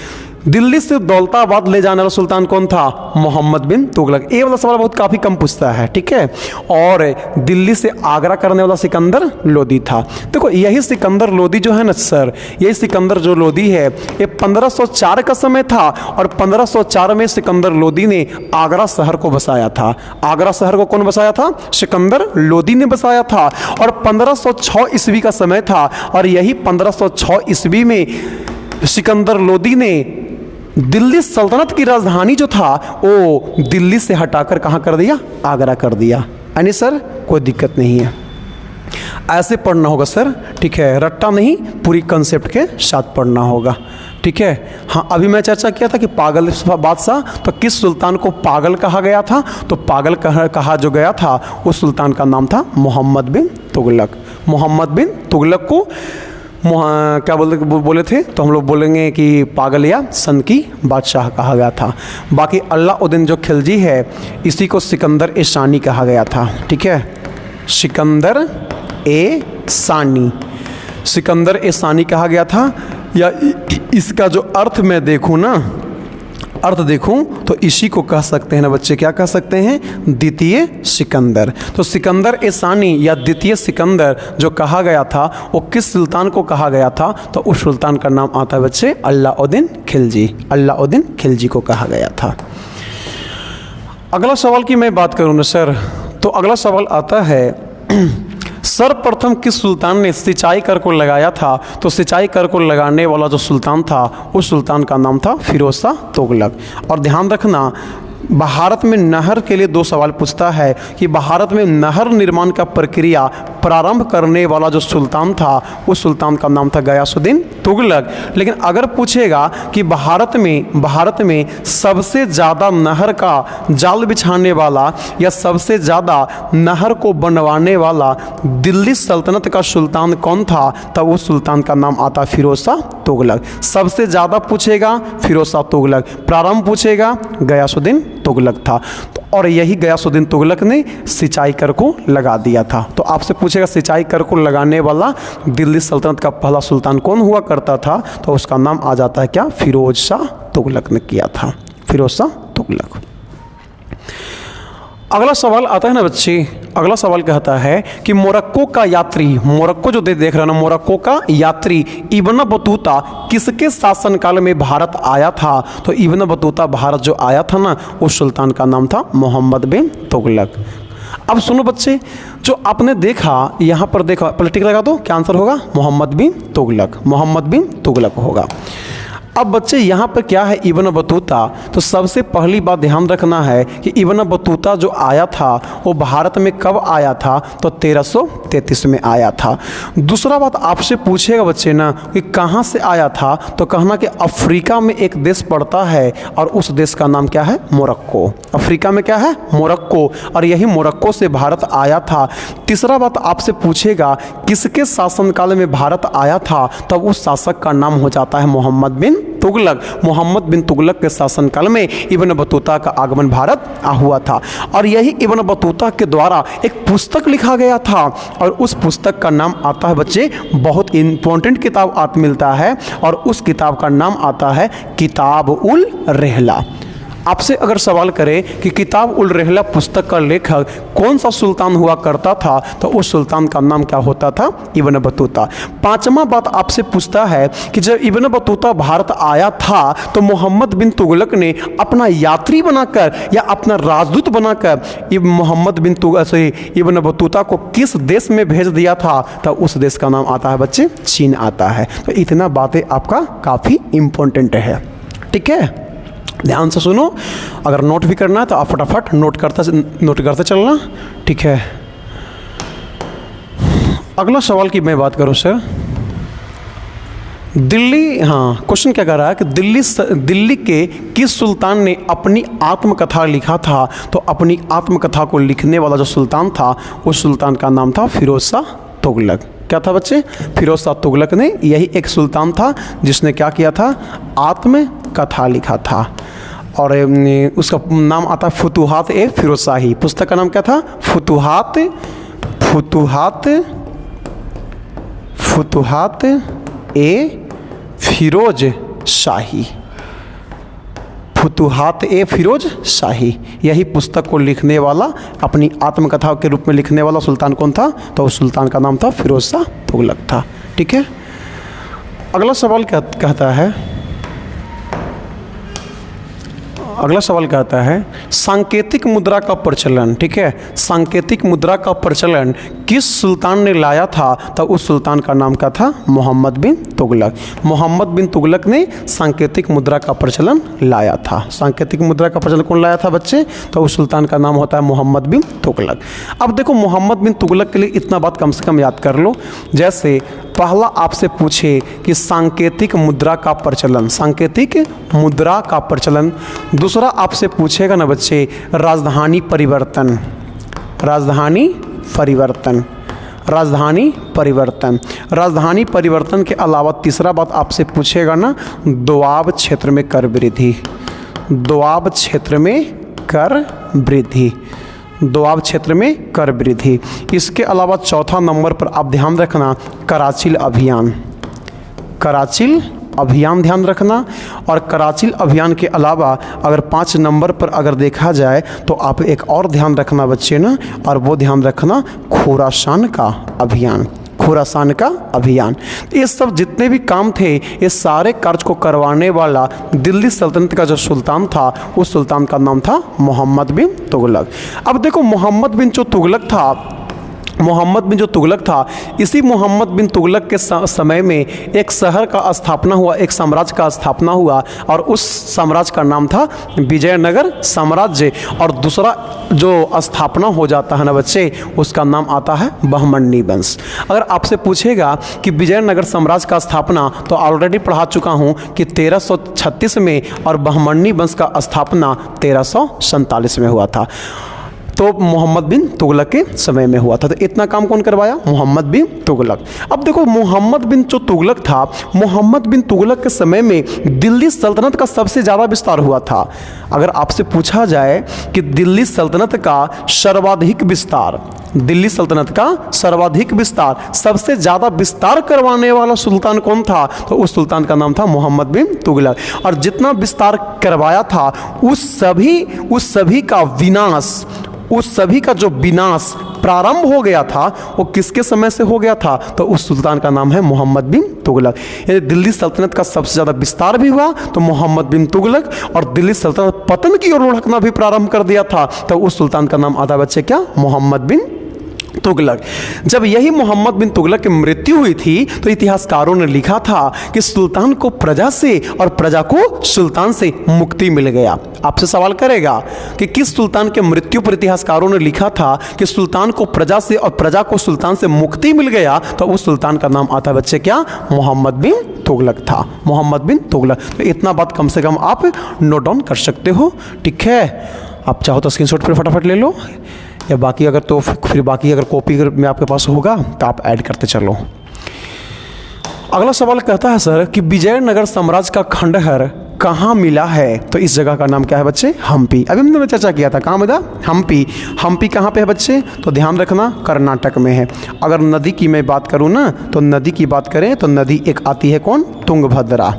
दिल्ली से दौलताबाद ले जाने वाला सुल्तान कौन था? मोहम्मद बिन तुगलक। ये वाला सवाल बहुत काफ़ी कम पूछता है, ठीक है। और दिल्ली से आगरा करने वाला सिकंदर लोदी था। देखो यही सिकंदर लोदी जो है ना सर, यही सिकंदर जो लोदी है ये 1504 का समय था। और 1504 में सिकंदर लोदी ने आगरा शहर को बसाया था। आगरा शहर को कौन बसाया था? सिकंदर लोदी ने बसाया था। और 1506 ईस्वी का समय था। और यही 1506 ईस्वी में सिकंदर लोदी ने दिल्ली सल्तनत की राजधानी जो था वो दिल्ली से हटाकर कहाँ कर दिया? आगरा कर दिया। यानी सर कोई दिक्कत नहीं है, ऐसे पढ़ना होगा सर, ठीक है। रट्टा नहीं, पूरी कंसेप्ट के साथ पढ़ना होगा, ठीक है। हाँ, अभी मैं चर्चा किया था कि पागल बादशाह, तो किस सुल्तान को पागल कहा गया था? तो पागल कहा जो गया था उस सुल्तान का नाम था मोहम्मद बिन तुगलक। मोहम्मद बिन तुगलक को क्या बोले थे? तो हम लोग बोलेंगे कि पागल या सनकी बादशाह कहा गया था। बाकी अलाउद्दीन जो खिलजी है इसी को सिकंदर ए सानी कहा गया था, ठीक है। सिकंदर ए सानी कहा गया था। या इसका जो अर्थ मैं देखूँ ना, अर्थ देखूं तो इसी को कह सकते हैं ना बच्चे, क्या कह सकते हैं, द्वितीय सिकंदर। तो सिकंदर ए सानी या द्वितीय सिकंदर जो कहा गया था वो किस सुल्तान को कहा गया था, तो उस सुल्तान का नाम आता है बच्चे अलाउद्दीन खिलजी। अलाउद्दीन खिलजी को कहा गया था। अगला सवाल की मैं बात करूँ ना सर, तो अगला सवाल आता है सर्वप्रथम किस सुल्तान ने सिंचाई कर को लगाया था, तो सिंचाई कर को लगाने वाला जो सुल्तान था उस सुल्तान का नाम था फिरोज शाह तुगलक। और ध्यान रखना भारत में नहर के लिए 2 सवाल पूछता है कि भारत में नहर निर्माण का प्रक्रिया प्रारंभ करने वाला जो सुल्तान था उस सुल्तान का नाम था गयासुद्दीन तुगलक। लेकिन अगर पूछेगा कि भारत में सबसे ज़्यादा नहर का जाल बिछाने वाला या सबसे ज़्यादा नहर को बनवाने वाला दिल्ली सल्तनत का सुल्तान कौन था, तब उस सुल्तान का नाम आता फिरोज शाह तुगलक। सबसे ज़्यादा पूछेगा फिरोज शाह तुगलक, प्रारंभ पूछेगा गयासुद्दीन तुगलक था। और यही गयासुद्दीन तुगलक ने सिंचाई कर को लगा दिया था। तो आपसे पूछेगा सिंचाई कर को लगाने वाला दिल्ली सल्तनत का पहला सुल्तान कौन हुआ करता था, तो उसका नाम आ जाता है क्या, फिरोज शाह तुगलक ने किया था, फिरोज शाह तुगलक। अगला सवाल आता है ना बच्चे, अगला सवाल कहता है कि मोरक्को का यात्री, मोरक्को जो देख रहे हैं ना, मोरक्को का यात्री इब्न बतूता किसके शासनकाल में भारत आया था, तो इब्न बतूता भारत जो आया था ना उस सुल्तान का नाम था मोहम्मद बिन तुगलक। अब सुनो बच्चे, जो आपने देखा यहाँ पर देखा, पलटिक लगा दो, क्या आंसर होगा, मोहम्मद बिन तुगलक, मोहम्मद बिन तुगलक होगा। अब बच्चे यहाँ पर क्या है इब्न बतूता, तो सबसे पहली बात ध्यान रखना है कि इब्न बतूता जो आया था वो भारत में कब आया था, तो 1333 में आया था। दूसरा बात आपसे पूछेगा बच्चे ना कि कहाँ से आया था, तो कहना कि अफ्रीका में एक देश पड़ता है और उस देश का नाम क्या है, मोरक्को। अफ्रीका में क्या है, मोरक्को, और यही मोरक्को से भारत आया था। तीसरा बात आपसे पूछेगा किसके शासनकाल में भारत आया था, तब उस शासक का नाम हो जाता है मोहम्मद बिन तुगलक। मोहम्मद बिन तुगलक के शासनकाल में इब्न बतूता का आगमन भारत हुआ था। और यही इब्न बतूता के द्वारा एक पुस्तक लिखा गया था और उस पुस्तक का नाम आता है बच्चे, बहुत इंपॉर्टेंट किताब आप मिलता है और उस किताब का नाम आता है किताब उल रहला। आपसे अगर सवाल करें कि किताब उल रहला पुस्तक का लेखक कौन सा सुल्तान हुआ करता था, तो उस सुल्तान का नाम क्या होता था, इब्न बतूता। पांचवा बात आपसे पूछता है कि जब इब्न बतूता भारत आया था तो मोहम्मद बिन तुगलक ने अपना यात्री बनाकर या अपना राजदूत बनाकर इब्न बतूता को किस देश में भेज दिया था, तो उस देश का नाम आता है बच्चे चीन आता है। तो इतना बातें आपका काफ़ी इम्पोर्टेंट है, ठीक है, ध्यान से सुनो। अगर नोट भी करना है तो आप फटाफट नोट करते चलना, ठीक है। अगला सवाल की मैं बात करूं सर, दिल्ली, हाँ क्वेश्चन क्या कर रहा है कि दिल्ली के किस सुल्तान ने अपनी आत्मकथा लिखा था, तो अपनी आत्मकथा को लिखने वाला जो सुल्तान था उस सुल्तान का नाम था फिरोज शाह तुगलक। क्या था बच्चे, फिरोज शाह तुगलक ने, यही एक सुल्तान था जिसने क्या किया था, आत्मकथा लिखा था। और उसका नाम आता है फुतुहात ए फिरोज शाही। पुस्तक का नाम क्या था, फुतुहात ए फिरोज शाही, फुतुहात ए फिरोज शाही। यही पुस्तक को लिखने वाला, अपनी आत्मकथा के रूप में लिखने वाला सुल्तान कौन था, तो उस सुल्तान का नाम था फिरोज शाह तुगलक था, ठीक है। अगला सवाल कहता है, अगला सवाल कहता है सांकेतिक मुद्रा का प्रचलन, ठीक है, सांकेतिक मुद्रा का प्रचलन किस सुल्तान ने लाया था, तब उस सुल्तान का नाम क्या था, मोहम्मद बिन तुगलक। मोहम्मद बिन तुगलक ने सांकेतिक मुद्रा का प्रचलन लाया था। सांकेतिक मुद्रा का प्रचलन कौन लाया था बच्चे, तो उस सुल्तान का नाम होता है मोहम्मद बिन तुगलक। अब देखो मोहम्मद बिन तुगलक के लिए इतना बात कम से कम याद कर लो, जैसे पहला आपसे पूछे कि सांकेतिक मुद्रा का प्रचलन, सांकेतिक मुद्रा का प्रचलन। दूसरा आपसे पूछेगा ना बच्चे राजधानी परिवर्तन, राजधानी परिवर्तन, राजधानी परिवर्तन। राजधानी परिवर्तन के अलावा तीसरा बात आपसे पूछेगा ना दोआब क्षेत्र में कर वृद्धि, दोआब क्षेत्र में कर वृद्धि, दोआब क्षेत्र में कर वृद्धि। इसके अलावा चौथा नंबर पर आप ध्यान रखना कराचिल अभियान, कराचिल अभियान ध्यान रखना। और कराची अभियान के अलावा अगर 5 नंबर पर अगर देखा जाए तो आप एक और ध्यान रखना बच्चे ना, और वो ध्यान रखना खुरासान का अभियान, खुरासान का अभियान। ये सब जितने भी काम थे ये सारे कार्य को करवाने वाला दिल्ली सल्तनत का जो सुल्तान था उस सुल्तान का नाम था मोहम्मद बिन तुगलक। अब देखो मोहम्मद बिन जो तुगलक था, मोहम्मद बिन जो तुगलक था, इसी मोहम्मद बिन तुगलक के समय में एक शहर का स्थापना हुआ, एक साम्राज्य का स्थापना हुआ, और उस साम्राज्य का नाम था विजयनगर साम्राज्य। और दूसरा जो स्थापना हो जाता है ना बच्चे, उसका नाम आता है बहमनी वंश। अगर आपसे पूछेगा कि विजयनगर साम्राज्य का स्थापना, तो ऑलरेडी पढ़ा चुका हूँ कि 1336 में, और बहमनी वंश का स्थापना 1347 में हुआ था। तो मोहम्मद बिन तुगलक के समय में हुआ था। तो इतना काम कौन करवाया? मोहम्मद बिन तुगलक। अब देखो मोहम्मद बिन जो तुगलक था, मोहम्मद बिन तुगलक के समय में दिल्ली सल्तनत का सबसे ज़्यादा विस्तार हुआ था। अगर आपसे पूछा जाए कि दिल्ली सल्तनत का सर्वाधिक विस्तार, दिल्ली सल्तनत का सर्वाधिक विस्तार, सबसे ज़्यादा विस्तार करवाने वाला सुल्तान कौन था, तो उस सुल्तान का नाम था मोहम्मद बिन तुगलक। और जितना विस्तार करवाया था उस सभी का विनाश, उस सभी का जो विनाश प्रारंभ हो गया था वो किसके समय से हो गया था, तो उस सुल्तान का नाम है मोहम्मद बिन तुगलक। यदि दिल्ली सल्तनत का सबसे ज़्यादा विस्तार भी हुआ तो मोहम्मद बिन तुगलक, और दिल्ली सल्तनत पतन की ओर लुढ़कना भी प्रारंभ कर दिया था तो उस सुल्तान का नाम आता बच्चे क्या? मोहम्मद बिन तुगलक। जब यही मोहम्मद बिन तुगलक की मृत्यु हुई थी तो इतिहासकारों ने लिखा था कि सुल्तान को प्रजा से और प्रजा को सुल्तान से मुक्ति मिल गया। आपसे सवाल करेगा कि किस सुल्तान के मृत्यु पर इतिहासकारों ने लिखा था कि सुल्तान को प्रजा से और प्रजा को सुल्तान से मुक्ति मिल गया, तो उस सुल्तान का नाम आता बच्चे क्या? मोहम्मद बिन तुगलक था, मोहम्मद बिन तुगलक। तो इतना बात कम से कम आप नोट डाउन कर सकते हो, ठीक है। आप चाहो तो स्क्रीनशॉट पर फटाफट ले लो, या बाकी अगर तो फिर बाकी अगर कॉपी में आपके पास होगा तो आप ऐड करते चलो। अगला सवाल कहता है सर कि विजयनगर साम्राज्य का खंडहर कहाँ मिला है, तो इस जगह का नाम क्या है बच्चे? हम्पी। अभी हमने चर्चा किया था, कहाँ मिला? हम्पी। हम्पी कहाँ पे है बच्चे? तो ध्यान रखना कर्नाटक में है। अगर नदी की मैं बात करूँ ना, तो नदी की बात करें तो नदी एक आती है कौन? तुंगभद्रा।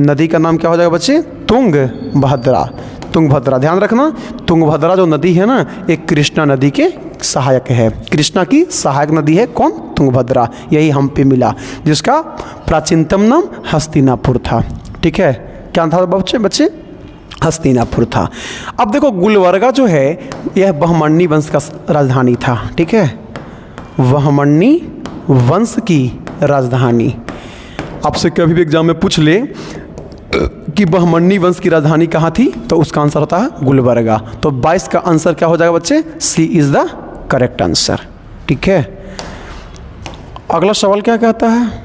नदी का नाम क्या हो जाएगा बच्चे? तुंगभद्रा। तुंगभद्रा ध्यान रखना, तुंगभद्रा जो नदी है ना, एक कृष्णा नदी के सहायक है, कृष्णा की सहायक नदी है कौन? तुंगभद्रा। यही हम्पी मिला, जिसका प्राचीनतम नाम हस्तिनापुर था, ठीक है। क्या था बच्चे? हस्तिनापुर था। अब देखो गुलबर्गा जो है यह बहमनी वंश का राजधानी था, ठीक है, बहमनी वंश की राजधानी। आपसे कभी भी एग्जाम में पूछ ले कि बहमनी वंश की राजधानी कहाँ थी, तो उसका आंसर होता है गुलबर्गा। तो 22 का आंसर क्या हो जाएगा बच्चे? सी इज द करेक्ट आंसर, ठीक है। अगला सवाल क्या कहता है?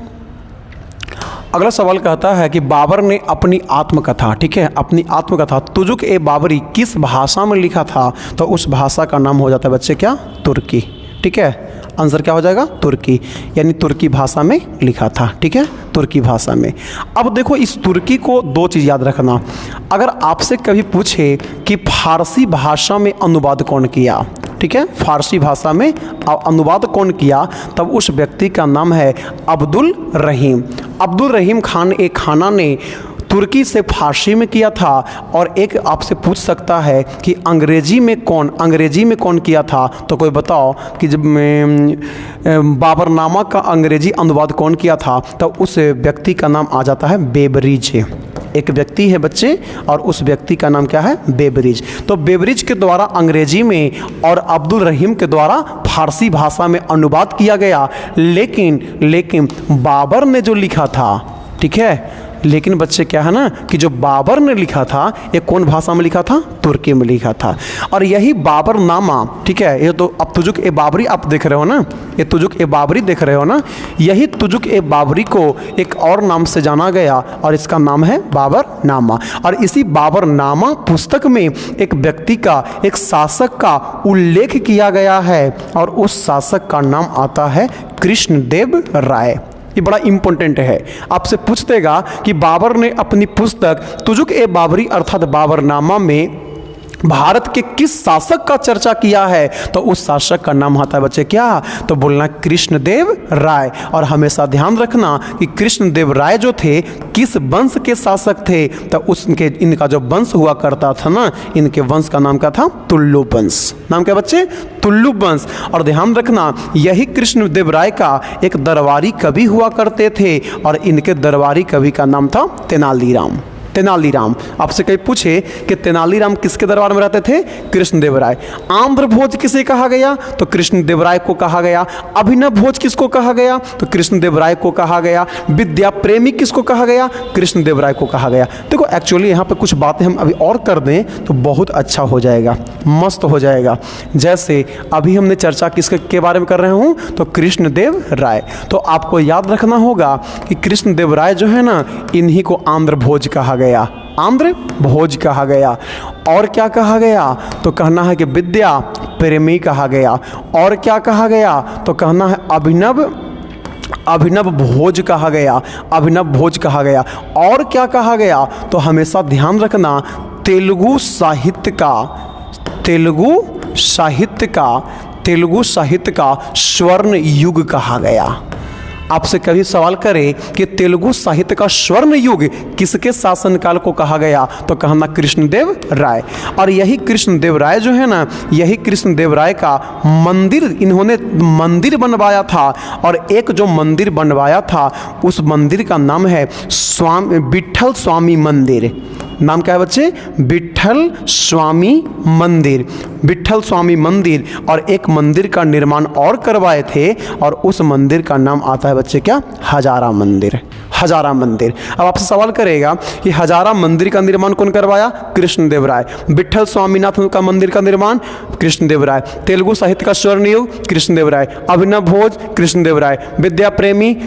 अगला सवाल कहता है कि बाबर ने अपनी आत्मकथा, ठीक है, अपनी आत्मकथा तुजुक ए बाबरी किस भाषा में लिखा था, तो उस भाषा का नाम हो जाता है बच्चे क्या? तुर्की, ठीक है। आंसर क्या हो जाएगा? तुर्की, यानी तुर्की भाषा में लिखा था, ठीक है, तुर्की भाषा में। अब देखो इस तुर्की को दो चीज़ याद रखना। अगर आपसे कभी पूछे कि फारसी भाषा में अनुवाद कौन किया, ठीक है, फारसी भाषा में अनुवाद कौन किया, तब उस व्यक्ति का नाम है अब्दुल रहीम। अब्दुल रहीम खान एक खाना ने तुर्की से फारसी में किया था। और एक आपसे पूछ सकता है कि अंग्रेजी में कौन किया था, तो कोई बताओ कि जब बाबरनामा का अंग्रेजी अनुवाद कौन किया था, तो उस व्यक्ति का नाम आ जाता है बेबरीज। एक व्यक्ति है बच्चे और उस व्यक्ति का नाम क्या है? बेबरीज। तो बेबरीज के द्वारा अंग्रेजी में और अब्दुल रहीम के द्वारा फारसी भाषा में अनुवाद किया गया। लेकिन बाबर ने जो लिखा था, ठीक है, लेकिन बच्चे क्या है ना कि जो बाबर ने लिखा था ये कौन भाषा में लिखा था? तुर्की में लिखा था। और यही बाबरनामा, ठीक है, ये तो अब तुजुक ए बाबरी आप देख रहे हो ना, ये तुजुक ए बाबरी देख रहे हो ना, यही तुजुक ए बाबरी को एक और नाम से जाना गया और इसका नाम है बाबरनामा। और इसी बाबरनामा पुस्तक में एक व्यक्ति का, एक शासक का उल्लेख किया गया है और उस शासक का नाम आता है कृष्णदेव राय। ये बड़ा इंपॉर्टेंट है, आपसे पूछ देगा कि बाबर ने अपनी पुस्तक तुजुक ए बाबरी अर्थात बाबरनामा में भारत के किस शासक का चर्चा किया है, तो उस शासक का नाम आता है बच्चे क्या, तो बोलना कृष्णदेव राय। और हमेशा ध्यान रखना कि कृष्णदेव राय जो थे किस वंश के शासक थे, तो उसके इनका जो वंश हुआ करता था ना, इनके वंश का नाम क्या था, तुल्लु वंश। नाम क्या बच्चे, तुल्लु वंश। और ध्यान रखना यही कृष्णदेव राय का एक दरबारी कवि हुआ करते थे और इनके दरबारी कवि का नाम था तेनालीराम। तेनालीराम। आपसे कहीं पूछे कि तेनालीराम किसके दरबार में रहते थे, कृष्णदेव राय। आंध्र भोज किसे कहा गया, तो कृष्णदेव राय को कहा गया। अभिनव भोज किसको कहा गया, तो कृष्णदेव राय को कहा गया। विद्या प्रेमी किसको कहा गया, कृष्णदेव राय को कहा गया। देखो एक्चुअली यहाँ पे कुछ बातें हम अभी और कर दें तो बहुत अच्छा हो जाएगा, मस्त हो जाएगा। जैसे अभी हमने चर्चा किसके बारे में कर रहे हूँ, तो कृष्णदेव राय। तो आपको याद रखना होगा कि कृष्णदेव राय जो है ना, इन्हीं को आंध्र भोज कहा गया, आंध्र भोज कहा गया। और क्या कहा गया, तो कहना है कि विद्या प्रेमी कहा गया। और क्या कहा गया, तो कहना है अभिनव भोज कहा गया, अभिनव भोज कहा गया। और क्या कहा गया, तो हमेशा ध्यान रखना तेलुगु साहित्य का स्वर्ण युग कहा गया। आपसे कभी सवाल करें कि तेलुगु साहित्य का स्वर्ण युग किसके शासनकाल को कहा गया, तो कहना कृष्णदेव राय। और यही कृष्णदेव राय जो है ना, यही कृष्णदेव राय का मंदिर, इन्होंने मंदिर बनवाया था। और एक जो मंदिर बनवाया था उस मंदिर का नाम है विट्ठल स्वामी मंदिर। नाम क्या है बच्चे, विट्ठल स्वामी मंदिर, विट्ठल स्वामी मंदिर। और एक मंदिर का निर्माण और करवाए थे और उस मंदिर का नाम आता है बच्चे क्या, हजारा मंदिर, हजारा मंदिर। अब आपसे सवाल करेगा कि हजारा मंदिर का निर्माण कौन करवाया, कृष्णदेव राय। विट्ठल स्वामीनाथ का मंदिर का निर्माण कृष्णदेव राय। तेलुगु साहित्य का स्वर्ण युग कृष्णदेव राय। अभिनव भोज कृष्णदेव राय। विद्या प्रेमी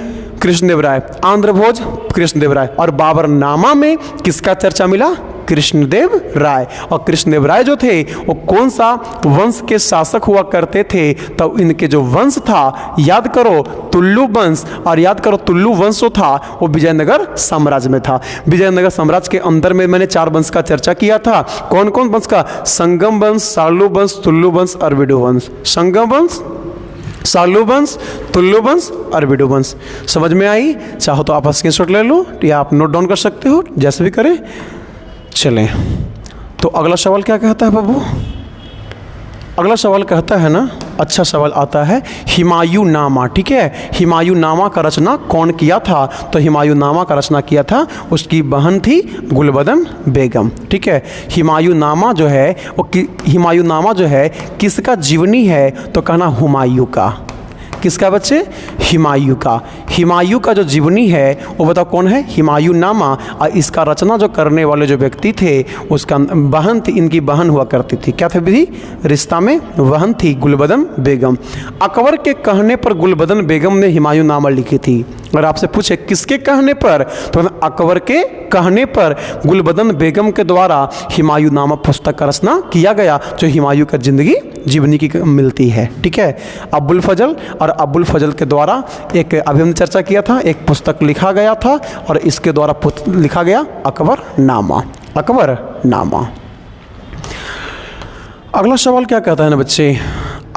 कृष्णदेव राय। आंध्र भोज कृष्णदेव राय। और बाबरनामा में किसका चर्चा मिला, कृष्णदेव राय। और कृष्णदेव राय जो थे वो कौन सा वंश के शासक हुआ करते थे, तो इनके जो वंश था याद करो तुल्लु वंश। और याद करो तुल्लु वंश जो था वो विजयनगर साम्राज्य में था। विजयनगर साम्राज्य के अंदर में मैंने 4 वंश का चर्चा किया था। कौन कौन वंश का, संगम वंश, सालू वंश, तुल्लु वंश, अरविडो वंश। संगम वंश, सालू वंश, तुल्लु वंश, अरविडो वंश। समझ में आई? चाहो तो आप स्क्रीनशॉट ले लो या आप नोट डाउन कर सकते हो, जैसे भी करें। चलें, तो अगला सवाल क्या कहता है बाबू, अगला सवाल कहता है ना, अच्छा सवाल आता है, हुमायूंनामा। ठीक है, हुमायूंनामा का रचना कौन किया था, तो हुमायूंनामा का रचना किया था उसकी बहन थी गुलबदन बेगम। ठीक है, हुमायूंनामा जो है वो हुमायूंनामा जो है किसका जीवनी है, तो कहना हुमायूं का। किसका बच्चे, हुमायूं का। हुमायूं का जो जीवनी है वो बताओ कौन है, हुमायूंनामा। और इसका रचना जो करने वाले जो व्यक्ति थे उसका बहन थी, इनकी बहन हुआ करती थी, क्या थे विधि, रिश्ता में बहन थी, गुलबदन बेगम। अकबर के कहने पर गुलबदन बेगम ने हुमायूंनामा लिखी थी। अगर आपसे पूछे किसके कहने पर, तो अकबर के कहने पर गुलबदन बेगम के द्वारा हुमायूंनामा पुस्तक का रचना किया गया, जो हुमायूं का जिंदगी जीवनी की मिलती है। ठीक है, अबुल फजल और अबुल फजल के द्वारा एक, अभी हमने चर्चा किया था, एक पुस्तक लिखा गया था और इसके द्वारा लिखा गया अकबरनामा, अकबरनामा। अगला सवाल क्या कहता है ना बच्चे,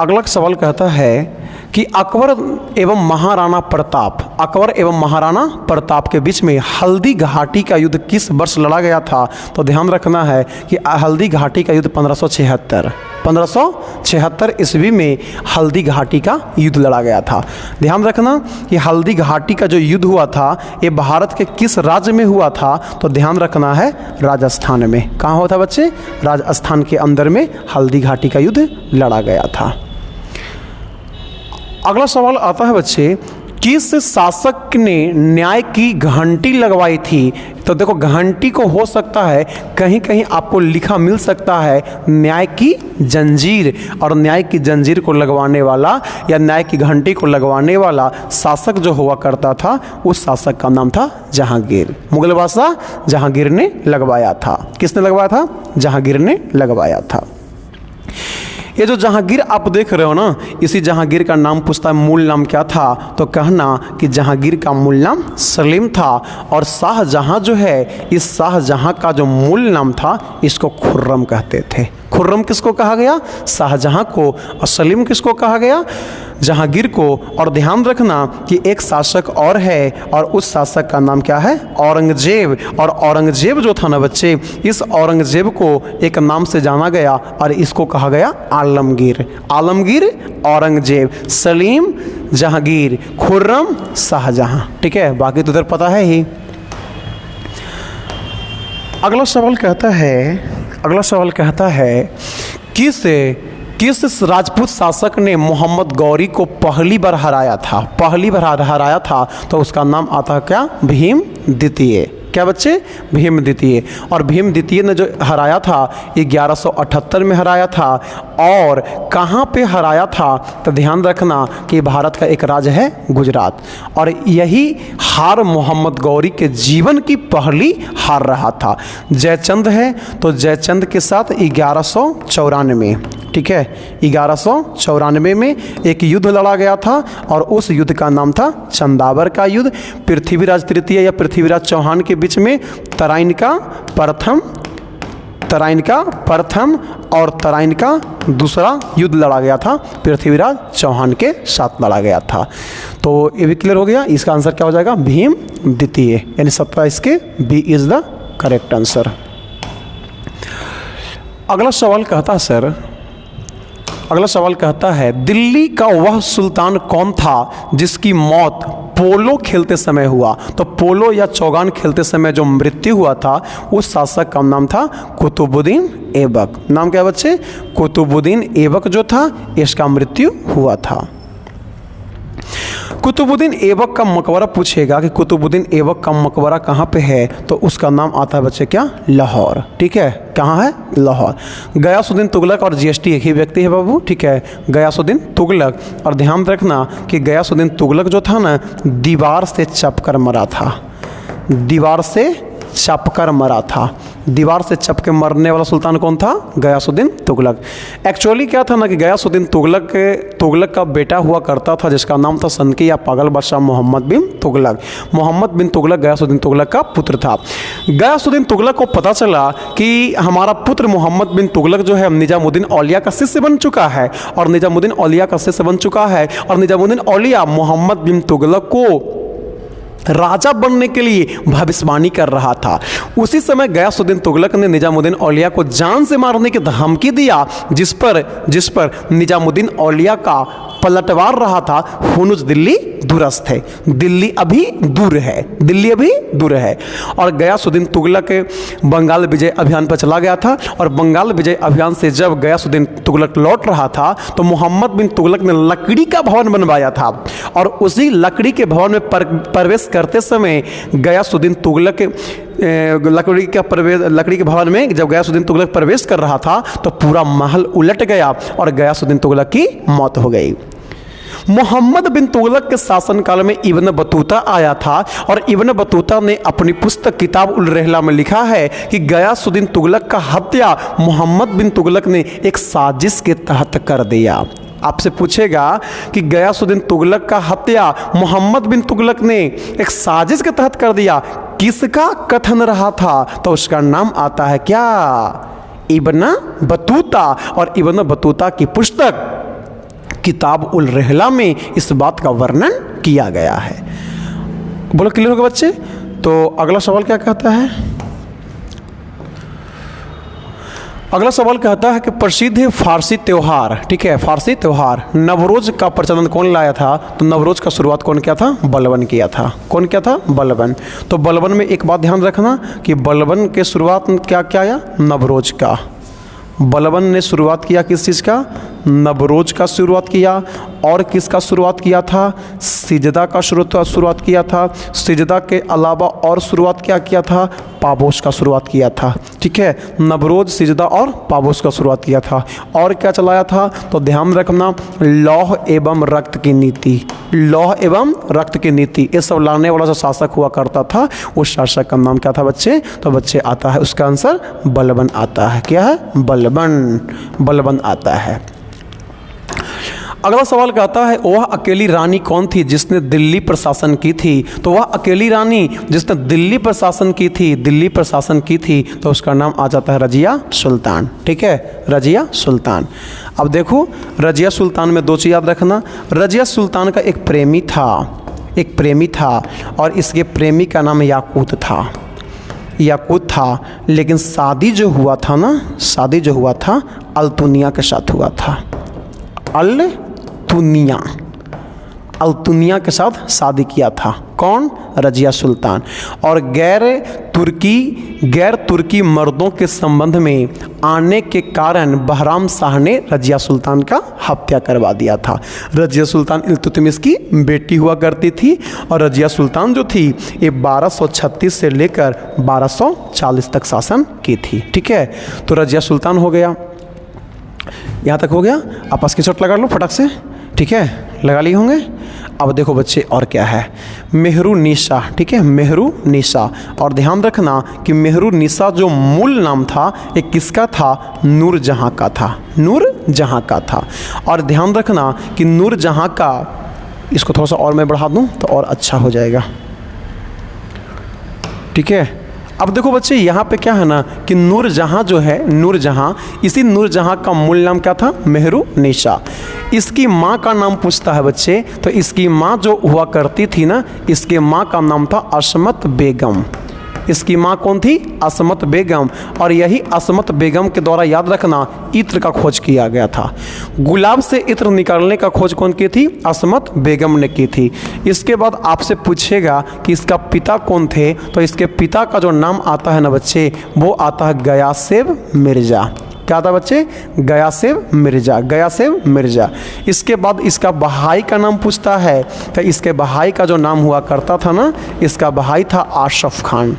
अगला सवाल कहता है कि अकबर एवं महाराणा प्रताप, अकबर एवं महाराणा प्रताप के बीच में हल्दी घाटी का युद्ध किस वर्ष लड़ा गया था, तो ध्यान रखना है कि हल्दी घाटी का युद्ध 1576 ईस्वी में हल्दी घाटी का युद्ध लड़ा गया था। ध्यान रखना कि हल्दी घाटी का जो युद्ध हुआ था ये भारत के किस राज्य में हुआ था, तो ध्यान रखना है राजस्थान में। कहाँ हुआ था बच्चे, राजस्थान के अंदर में हल्दी घाटी का युद्ध लड़ा गया था। अगला सवाल आता है बच्चे, किस शासक ने न्याय की घंटी लगवाई थी, तो देखो घंटी को हो सकता है कहीं कहीं आपको लिखा मिल सकता है न्याय की जंजीर, और न्याय की जंजीर को लगवाने वाला या न्याय की घंटी को लगवाने वाला शासक जो हुआ करता था उस शासक का नाम था जहांगीर। मुगल बादशाह जहांगीर ने लगवाया था। किसने लगवाया था, जहांगीर ने लगवाया था। ये जो जहांगीर आप देख रहे हो ना, इसी जहांगीर का नाम पूछता है मूल नाम क्या था, तो कहना कि जहांगीर का मूल नाम सलीम था। और शाहजहां जो है, इस शाहजहां का जो मूल नाम था इसको खुर्रम कहते थे। खुर्रम किसको कहा गया? शाहजहां को। और सलीम किसको कहा गया? जहांगीर को। और ध्यान रखना कि एक शासक और है, और उस शासक का नाम क्या है? औरंगजेब। और औरंगजेब जो था ना बच्चे, इस औरंगजेब को एक नाम से जाना गया और इसको कहा गया आलमगीर। आलमगीर, औरंगजेब, सलीम, जहांगीर, खुर्रम, शाहजहां। ठीक है, बाकी तो इधर पता है ही। अगला सवाल कहता है किस राजपूत शासक ने मोहम्मद गौरी को पहली बार हराया था? तो उसका नाम आता है क्या? भीम द्वितीय। क्या बच्चे? भीम द्वितीय। और भीम द्वितीय ने जो हराया था 1178 में हराया था। और कहाँ पे हराया था? तो ध्यान रखना कि भारत का एक राज्य है गुजरात। और यही हार मोहम्मद गौरी के जीवन की पहली हार रहा था। जयचंद है, तो जयचंद के साथ 1194, ठीक है, 1194 में एक युद्ध लड़ा गया था और उस युद्ध का नाम था चंदावर का युद्ध। पृथ्वीराज तृतीय या पृथ्वीराज चौहान के बीच में तराइन का प्रथम और तराइन का दूसरा युद्ध लड़ा गया था, पृथ्वीराज चौहान के साथ लड़ा गया था। तो ये भी क्लियर हो गया। इसका आंसर क्या हो जाएगा? भीम द्वितीय, यानी 17 इसके B is the correct answer. अगला सवाल कहता है दिल्ली का वह सुल्तान कौन था जिसकी मौत पोलो खेलते समय हुआ? तो पोलो या चौगान खेलते समय जो मृत्यु हुआ था, उस शासक का नाम था कुतुबुद्दीन ऐबक। नाम क्या बच्चे? कुतुबुद्दीन ऐबक जो था, इसका मृत्यु हुआ था। कुतुबुद्दीन ऐबक का मकबरा पूछेगा कि कुतुबुद्दीन ऐबक का मकबरा कहाँ पे है, तो उसका नाम आता है बच्चे क्या? लाहौर। ठीक है, कहाँ है? लाहौर। गयासुद्दीन तुगलक और जीएसटी एक ही व्यक्ति है बाबू। ठीक है, गयासुद्दीन तुगलक। और ध्यान रखना कि गयासुद्दीन तुगलक जो था ना, दीवार से चपकर मरा था। दीवार से चप के मरने वाला सुल्तान कौन था? गयासुद्दीन तुगलक। एक्चुअली क्या था ना कि गयासुद्दीन तुगलक का बेटा हुआ करता था जिसका नाम था सनकी या पागल बादशाह मोहम्मद बिन तुगलक। मोहम्मद बिन तुगलक गयासुद्दीन तुगलक का पुत्र था। गयासुद्दीन तुगलक को पता चला कि हमारा पुत्र मोहम्मद बिन तुगलक जो है निजामुद्दीन औलिया का शिष्य बन चुका है, और निजामुद्दीन औलिया मोहम्मद बिन तुगलक को राजा बनने के लिए भविष्यवाणी कर रहा था। उसी समय गयासुद्दीन तुगलक ने निजामुद्दीन औलिया को जान से मारने की धमकी दिया, जिस पर निजामुद्दीन औलिया का पलटवार रहा था। हुनुज दिल्ली दूरस्थ है, दिल्ली अभी दूर है। और गयासुद्दीन तुगलक बंगाल विजय अभियान पर चला गया था, और बंगाल विजय अभियान से जब गयासुद्दीन तुगलक लौट रहा था तो मोहम्मद बिन तुगलक ने लकड़ी का भवन बनवाया था। और उसी लकड़ी के भवन में प्रवेश करते समय गयासुद्दीन तुगलक लकड़ी के भवन में जब गयासुद्दीन तुगलक प्रवेश कर रहा था तो पूरा महल उलट गया और गयासुद्दीन तुगलक की मौत हो गई। मोहम्मद बिन तुगलक के शासनकाल में इब्न बतूता आया था, और इब्न बतूता ने अपनी पुस्तक किताब उल रहला में लिखा है कि गयासुद्दीन तुगलक का हत्या मोहम्मद बिन तुगलक ने एक साजिश के तहत कर दिया। आपसे पूछेगा कि गयासुद्दीन तुगलक का हत्या मोहम्मद बिन तुगलक ने एक साजिश के तहत कर दिया, किसका कथन रहा था? तो उसका नाम आता है क्या? Ibn Battuta. और इब्न बतूता की पुस्तक किताब उल रहला में इस बात का वर्णन किया गया है। बोलो क्लियर होगा बच्चे? तो अगला सवाल क्या कहता है? अगला सवाल कहता है कि प्रसिद्ध फारसी त्यौहार, ठीक है, फारसी त्यौहार नवरोज का प्रचलन कौन लाया था? तो नवरोज का शुरुआत कौन किया था? बलबन किया था। कौन किया था? बलबन। तो बलबन में एक बात ध्यान रखना कि बलबन के शुरुआत में क्या आया? नवरोज का। बलबन ने शुरुआत किया किस चीज़ का? नवरोज का शुरुआत किया। और किसका शुरुआत किया था? सिजदा का शुरुआत किया था। सिजदा के अलावा और शुरुआत क्या किया था? पाबोस का शुरुआत किया था। ठीक है, नवरोज, सिजदा और पाबोस का शुरुआत किया था। और क्या चलाया था? तो ध्यान रखना, लौह एवं रक्त की नीति, लौह एवं रक्त की नीति, ये सब लाने वाला जो शासक हुआ करता था, उस शासक का नाम क्या था बच्चे? तो बच्चे आता है उसका आंसर बलबन आता है। क्या है? बलबन आता है। अगला सवाल कहता है वह अकेली रानी कौन थी जिसने दिल्ली पर शासन की थी। तो वह अकेली रानी जिसने दिल्ली पर शासन की थी, दिल्ली पर शासन की थी, तो उसका नाम आ जाता है रजिया सुल्तान। ठीक है, रजिया सुल्तान। अब देखो रजिया सुल्तान में दो चीज़ याद रखना। रजिया सुल्तान का एक प्रेमी था, एक प्रेमी था, और इसके प्रेमी का नाम याकूत था, याकूत था। लेकिन शादी जो हुआ था ना, शादी जो हुआ था अल्तुनिया के साथ हुआ था। अल्तुनिया, अल्तुनिया के साथ शादी किया था। कौन? रजिया सुल्तान। और गैर तुर्की मर्दों के संबंध में आने के कारण बहराम शाह ने रजिया सुल्तान का हत्या करवा दिया था। रजिया सुल्तान इल्तुतमिश की बेटी हुआ करती थी, और रजिया सुल्तान जो थी ये 1236 से लेकर 1240 तक शासन की थी। ठीक है, तो रजिया सुल्तान हो गया, यहाँ तक हो गया। आप स्क्रीनशॉट लगा लो फटाक से। ठीक है, लगा लिए होंगे। अब देखो बच्चे और क्या है, मेहरुनिसा। ठीक है, मेहरुनिसा। और ध्यान रखना कि मेहरुनिसा जो मूल नाम था ये किसका था? नूरजहाँ का था, नूरजहाँ का था। और ध्यान रखना कि नूरजहाँ का, इसको थोड़ा सा और मैं बढ़ा दूँ तो और अच्छा हो जाएगा। ठीक है, अब देखो बच्चे यहाँ पे क्या है ना कि नूरजहाँ जो है, नूरजहाँ, इसी नूरजहाँ का मूल नाम क्या था? मेहरुनिसा। इसकी माँ का नाम पूछता है बच्चे, तो इसकी माँ जो हुआ करती थी ना, इसके माँ का नाम था असमत बेगम। इसकी माँ कौन थी? असमत बेगम। और यही असमत बेगम के द्वारा, याद रखना, इत्र का खोज किया गया था। गुलाब से इत्र निकालने का खोज कौन की थी? असमत बेगम ने की थी। इसके बाद आपसे पूछेगा कि इसका पिता कौन थे, तो इसके पिता का जो नाम आता है ना बच्चे, वो आता है गयासेब मिर्ज़ा। क्या था बच्चे? गयासेब मिर्ज़ा, गयासेब मिर्ज़ा। इसके बाद इसका भाई का नाम पूछता है, तो इसके भाई का जो नाम हुआ करता था ना, इसका भाई था आशफ खान।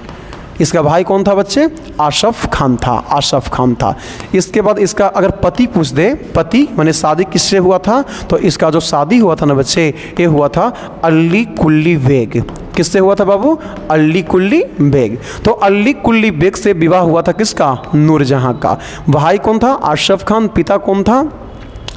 इसका भाई कौन था बच्चे? आशफ खान था, आशफ खान था। इसके बाद इसका अगर पति पूछ दे, पति माने शादी किससे हुआ था, तो इसका जो शादी हुआ था ना बच्चे, ये हुआ था अली कुल्ली बेग। किससे हुआ था बाबू? अली कुल्ली बेग। तो अली कुल्ली बेग से विवाह हुआ था किसका? नूरजहाँ का। भाई कौन था? आशफ खान। पिता कौन था?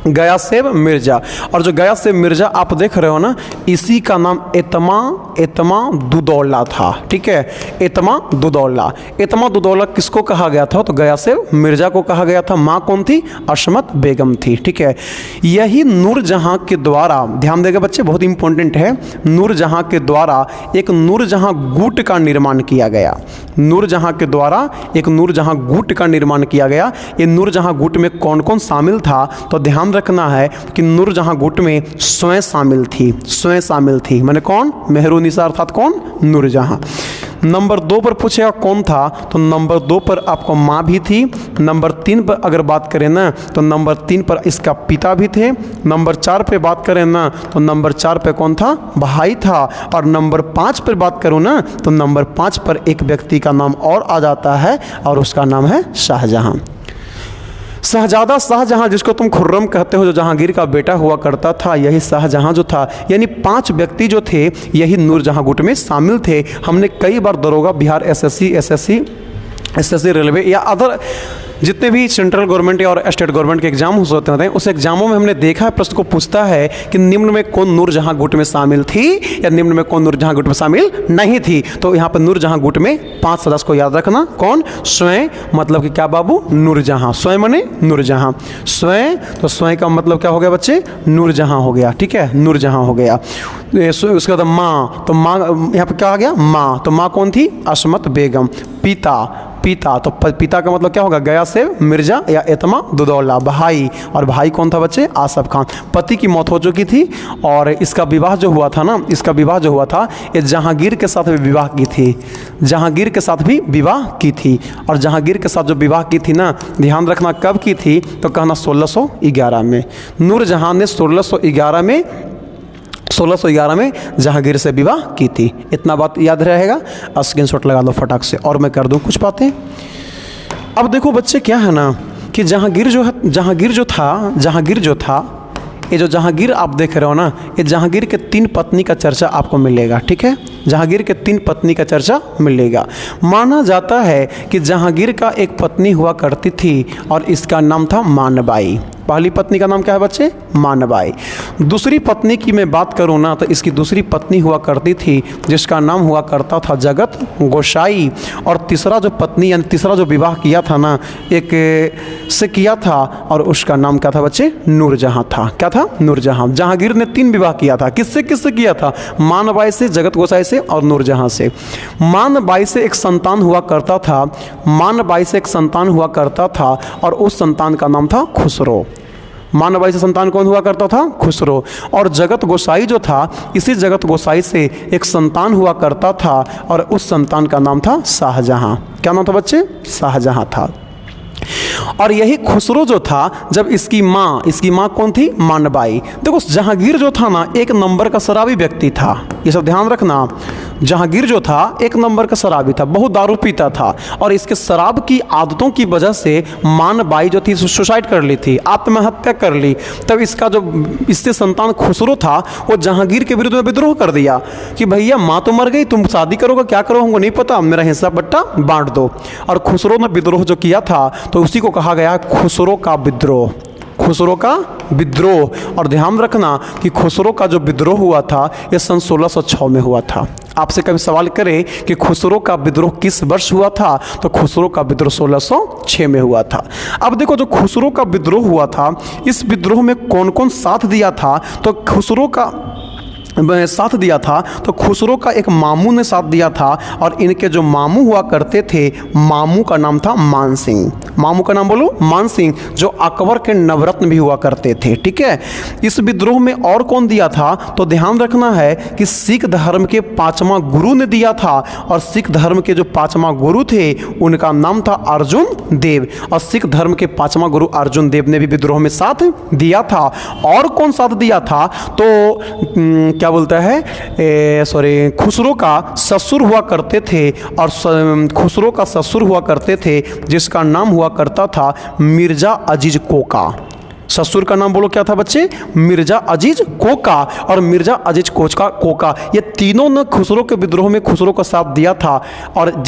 गयासेब मिर्ज़ा। और जो गयासेब मिर्ज़ा आप देख रहे हो ना, इसी का नाम एतमा दुदौला था। ठीक है, एतमा दुदौला। एतमा दुदौला किसको कहा गया था? तो गयासेब मिर्ज़ा को कहा गया था। माँ कौन थी? असमत बेगम थी। ठीक है, यही नूरजहाँ के द्वारा, ध्यान देगा बच्चे, बहुत इंपॉर्टेंट है, नूरजहाँ के द्वारा एक नूरजहाँ गुट का निर्माण किया गया। नूरजहाँ के द्वारा एक नूरजहाँ गुट का निर्माण किया गया। ये नूरजहाँ गुट में कौन कौन शामिल था? तो ध्यान रखना है कि नूरजहाँ गुट में स्वयं शामिल थी, स्वयं शामिल थी। मैंने कौन? मेहरुनिसा अर्थात कौन? नूरजहाँ। नंबर 2 पर पूछेगा कौन था, तो नंबर 2 पर आपको माँ भी थी। नंबर 3 पर अगर बात करें ना, तो नंबर 3 पर इसका पिता भी थे। नंबर 4 पे बात करें ना, तो नंबर 4 पे कौन था? भाई था। और नंबर 5 पर बात करूँ ना, तो नंबर 5 पर एक व्यक्ति का नाम और आ जाता है, और उसका नाम है शाहजहाँ। शहजादा शाहजहाँ, जिसको तुम खुर्रम कहते हो, जो जहांगीर का बेटा हुआ करता था, यही शाहजहाँ जो था, यानी 5 व्यक्ति जो थे यही नूरजहाँ गुट में शामिल थे। हमने कई बार दरोगा, बिहार एसएससी रेलवे या अदर जितने भी सेंट्रल गवर्नमेंट और स्टेट गवर्नमेंट के एग्जाम होते हैं, उस एग्जामों में हमने देखा है, प्रश्न को पूछता है कि निम्न में कौन नूरजहाँ गुट में शामिल थी या निम्न में कौन नूरजहाँ गुट में शामिल नहीं थी। तो यहाँ पर नूरजहाँ गुट में 5 सदस्य को याद रखना। कौन? स्वयं, मतलब कि क्या बाबू? नूरजहाँ। स्वयं माने नूरजहाँ। स्वयं, तो स्वयं का मतलब क्या हो गया बच्चे? नूरजहाँ हो गया। ठीक है, नूरजहाँ हो गया। उसके बाद माँ, तो माँ यहाँ पर क्या आ गया? माँ। तो माँ कौन थी? असमत बेगम। पिता, तो पिता का मतलब क्या होगा? गयासेब मिर्ज़ा या एतमा दुदौला। भाई, और भाई कौन था बच्चे? आसफ खान। पति की मौत हो चुकी थी, और इसका विवाह जो हुआ था ना, इसका विवाह जो हुआ था, ये जहांगीर के साथ भी विवाह की थी। जहांगीर के साथ भी विवाह की थी। और जहांगीर के साथ जो विवाह की थी ना, ध्यान रखना कब की थी, तो कहना 1611 में। नूरजहाँ ने 1611 में जहांगीर से विवाह की थी। इतना बात याद रहेगा, स्क्रीनशॉट लगा लो फटाक से, और मैं कर दूं कुछ बातें। अब देखो बच्चे क्या है ना कि जहांगीर जो था, ये जो जहांगीर आप देख रहे हो ना, ये जहांगीर के 3 पत्नी का चर्चा आपको मिलेगा। ठीक है, जहांगीर के 3 पत्नी का चर्चा मिलेगा। माना जाता है कि जहांगीर का एक पत्नी हुआ करती थी, और इसका नाम था मानबाई। पहली पत्नी का नाम क्या है बच्चे? मानबाई। दूसरी पत्नी की मैं बात करूँ ना तो इसकी दूसरी पत्नी हुआ करती थी जिसका नाम हुआ करता था जगत गोसाई। और तीसरा जो पत्नी यानी तीसरा जो विवाह किया था ना एक से किया था और उसका नाम क्या था बच्चे? नूरजहां था। क्या था? नूरजहां। जहांगीर ने 3 विवाह किया था। किससे किससे किया था? मानबाई से, जगत गोसाई से और नूरजहां से। मानबाई से एक संतान हुआ करता था, मानबाई से एक संतान हुआ करता था और उस संतान का नाम था खुसरो। मानबाई से संतान कौन हुआ करता था? खुसरो। और जगत गोसाई जो था, इसी जगत गोसाई से एक संतान हुआ करता था और उस संतान का नाम था शाहजहां। क्या नाम था बच्चे? शाहजहां था। और यही खुसरो जो था, जब इसकी माँ कौन थी? मानबाई। देखो जहांगीर जो था ना एक नंबर का शराबी व्यक्ति था, ये सब ध्यान रखना। जहांगीर जो था एक नंबर का शराबी था, बहुत दारू पीता था और इसके शराब की आदतों की वजह से मानबाई जो थी सुसाइड कर ली थी, आत्महत्या कर ली। तब इसका जो इससे संतान खुसरो था वो जहांगीर के विरुद्ध में विद्रोह कर दिया कि भैया माँ तो मर गई, तुम शादी करोगे क्या करो हमको नहीं पता, मेरा हिस्सा बट्टा बांट दो। और खुसरो ने विद्रोह जो किया था तो उसी को कहा गया खुसरो का विद्रोह। खुसरो का विद्रोह। और ध्यान रखना कि खुसरो का जो विद्रोह हुआ था ये सन 1606 में हुआ था। आपसे कभी सवाल करें कि खुसरो का विद्रोह किस वर्ष हुआ था तो खुसरो का विद्रोह 1606 में हुआ था। अब देखो जो खुसरो का विद्रोह हुआ था इस विद्रोह में कौन कौन साथ दिया था? तो खुसरो का साथ दिया था तो खुसरो का एक मामू ने साथ दिया था और इनके जो मामू हुआ करते थे मामू का नाम था मान सिंह। मामू का नाम बोलो? मान सिंह, जो अकबर के नवरत्न भी हुआ करते थे। ठीक है। इस विद्रोह में और कौन दिया था? तो ध्यान रखना है कि सिख धर्म के 5वां गुरु ने दिया था और सिख धर्म के जो 5वां गुरु थे उनका नाम था अर्जुन देव। और सिख धर्म के 5वां गुरु अर्जुन देव ने भी विद्रोह में साथ दिया था। और कौन साथ दिया था? तो क्या बोलता है खुसरो का ससुर हुआ करते थे और खुसरो का ससुर हुआ करते थे जिसका नाम हुआ करता था मिर्जा अजीज कोका। ससुर का नाम बोलो क्या था बच्चे? मिर्जा अजीज कोका। और मिर्जा अजीज कोका ये तीनों ने खुसरो के विद्रोह में खुसरो का साथ दिया था और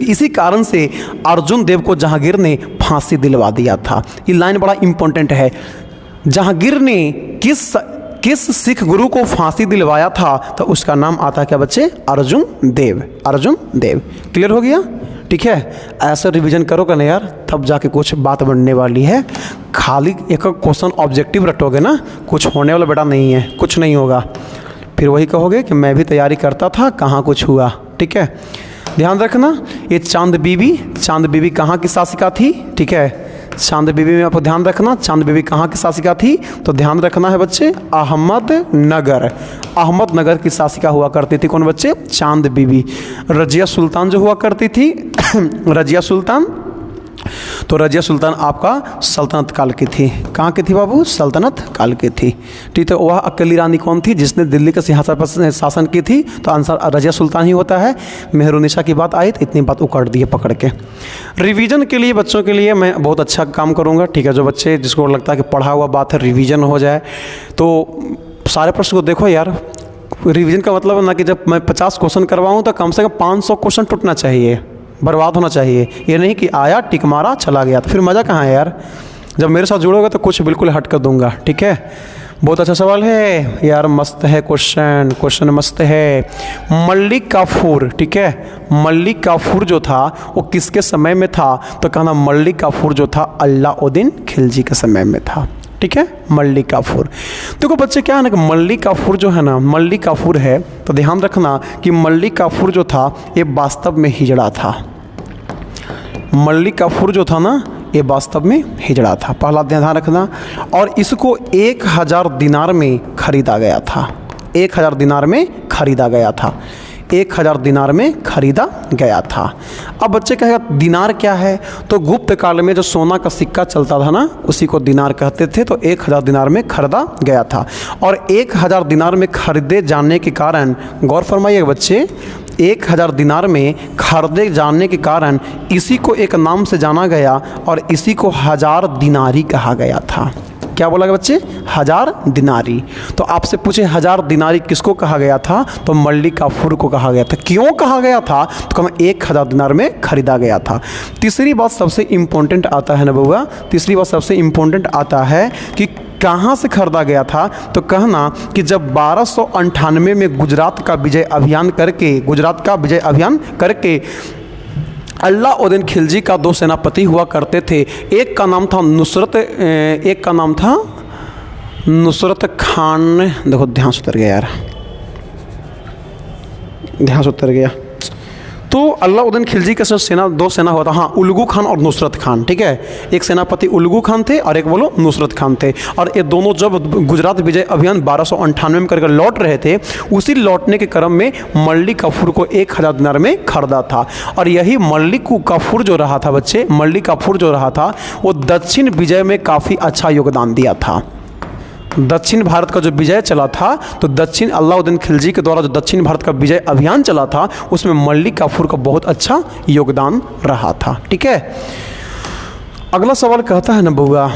इसी कारण से अर्जुन देव को जहांगीर ने फांसी दिलवा दिया था। ये लाइन बड़ा इंपॉर्टेंट है। जहांगीर ने किस सिख गुरु को फांसी दिलवाया था तो उसका नाम आता क्या बच्चे? अर्जुन देव। अर्जुन देव। क्लियर हो गया? ठीक है। ऐसा रिवीजन करोगे ना यार तब जाके कुछ बात बनने वाली है। खाली एक क्वेश्चन ऑब्जेक्टिव रटोगे ना कुछ होने वाला बेटा नहीं है, कुछ नहीं होगा। फिर वही कहोगे कि मैं भी तैयारी करता था कहाँ कुछ हुआ। ठीक है। ध्यान रखना ये चांद बीबी कहाँ की शासिका थी? ठीक है। चांद बीबी में आपको ध्यान रखना चांद बीबी कहाँ की शासिका थी? तो ध्यान रखना है बच्चे अहमदनगर की शासिका हुआ करती थी। कौन बच्चे? चांद बीबी। रजिया सुल्तान जो हुआ करती थी रजिया सुल्तान, तो रजिया सुल्तान आपका सल्तनत काल की थी। कहाँ की थी बाबू? सल्तनत काल की थी। ठीक है। वह अकेली रानी कौन थी जिसने दिल्ली के सिंहासन पर शासन की थी? तो आंसर रजिया सुल्तान ही होता है। मेहरुनिसा की बात आई तो इतनी बात उकड़ दी है पकड़ के। रिवीजन के लिए बच्चों के लिए मैं बहुत अच्छा काम करूँगा। ठीक है। जो बच्चे जिसको लगता है कि पढ़ा हुआ बात है रिवीजन हो जाए तो सारे प्रश्न को देखो यार। रिवीजन का मतलब ना कि जब मैं 50 क्वेश्चन करवाऊँ तो कम से कम 500 क्वेश्चन टूटना चाहिए, बर्बाद होना चाहिए। ये नहीं कि आया टिक मारा चला गया तो फिर मज़ा कहाँ है यार। जब मेरे साथ जुड़ोगे तो कुछ बिल्कुल हट कर दूंगा। ठीक है। बहुत अच्छा सवाल है यार, मस्त है क्वेश्चन मस्त है। मल्लिक काफूर। ठीक है। मल्लिक काफूर जो था वो किसके समय में था? तो कहना मल्लिक काफूर जो था अलाउद्दीन खिलजी के समय में था। ठीक है। मल्लिक काफूर। देखो बच्चे क्या है ना कि मल्लिक काफूर जो है ना मल्लिक काफूर है तो ध्यान रखना कि मल्लिक काफूर जो था ये वास्तव में हिजड़ा था। मल्लिक काफूर जो था ना ये वास्तव में हिजड़ा था। पहला ध्यान रखना। और इसको 1000 दिनार में खरीदा गया था। 1000 दिनार में खरीदा गया था। 1000 दिनार में खरीदा गया था। अब बच्चे कहेगा दिनार क्या है? तो गुप्त काल में जो सोना का सिक्का चलता था ना उसी को दिनार कहते थे। तो 1000 दिनार में खरीदा गया था। और 1000 दिनार में खरीदे जाने के कारण गौर फरमाइएगा बच्चे 1000 दिनार में खरीदे जाने के कारण इसी को एक नाम से जाना गया और इसी को 1000 दिनारी कहा गया था। क्या बोला गया बच्चे? 1000 दिनारी। तो आपसे पूछे 1000 दिनारी किसको कहा गया था? तो मल्लिक काफूर को कहा गया था। क्यों कहा गया था? तो कहा 1000 दिनार में खरीदा गया था। तीसरी बात सबसे इम्पोर्टेंट आता है ना बउआ, तीसरी बात सबसे इम्पोर्टेंट आता है कि कहाँ से खरीदा गया था? तो कहना कि जब 1298 में गुजरात का विजय अभियान करके अलाउद्दीन खिलजी का 2 सेनापति हुआ करते थे। एक का नाम था नुसरत खान। देखो ध्यान से उतर गया यार, ध्यान से उतर गया। तो अलाउद्दीन खिलजी का दो सेना हुआ था, हाँ, उल्गू खान और नुसरत खान, ठीक है। एक सेनापति उल्गू खान थे और एक बोलो नुसरत खान थे। और ये दोनों जब गुजरात विजय अभियान 1298 में करके लौट रहे थे, उसी लौटने के क्रम में मल्लिक काफूर को 1000 दिनार में खरीदा था। और यही मल्लिक काफूर जो रहा था बच्चे, मल्लिक काफूर जो रहा था वो दक्षिण विजय में काफ़ी अच्छा योगदान दिया था। दक्षिण भारत का जो विजय चला था, तो दक्षिण अलाउद्दीन खिलजी के द्वारा जो दक्षिण भारत का विजय अभियान चला था, उसमें मल्लिक काफूर का बहुत अच्छा योगदान रहा था, ठीक है। अगला सवाल कहता है ना बउआ,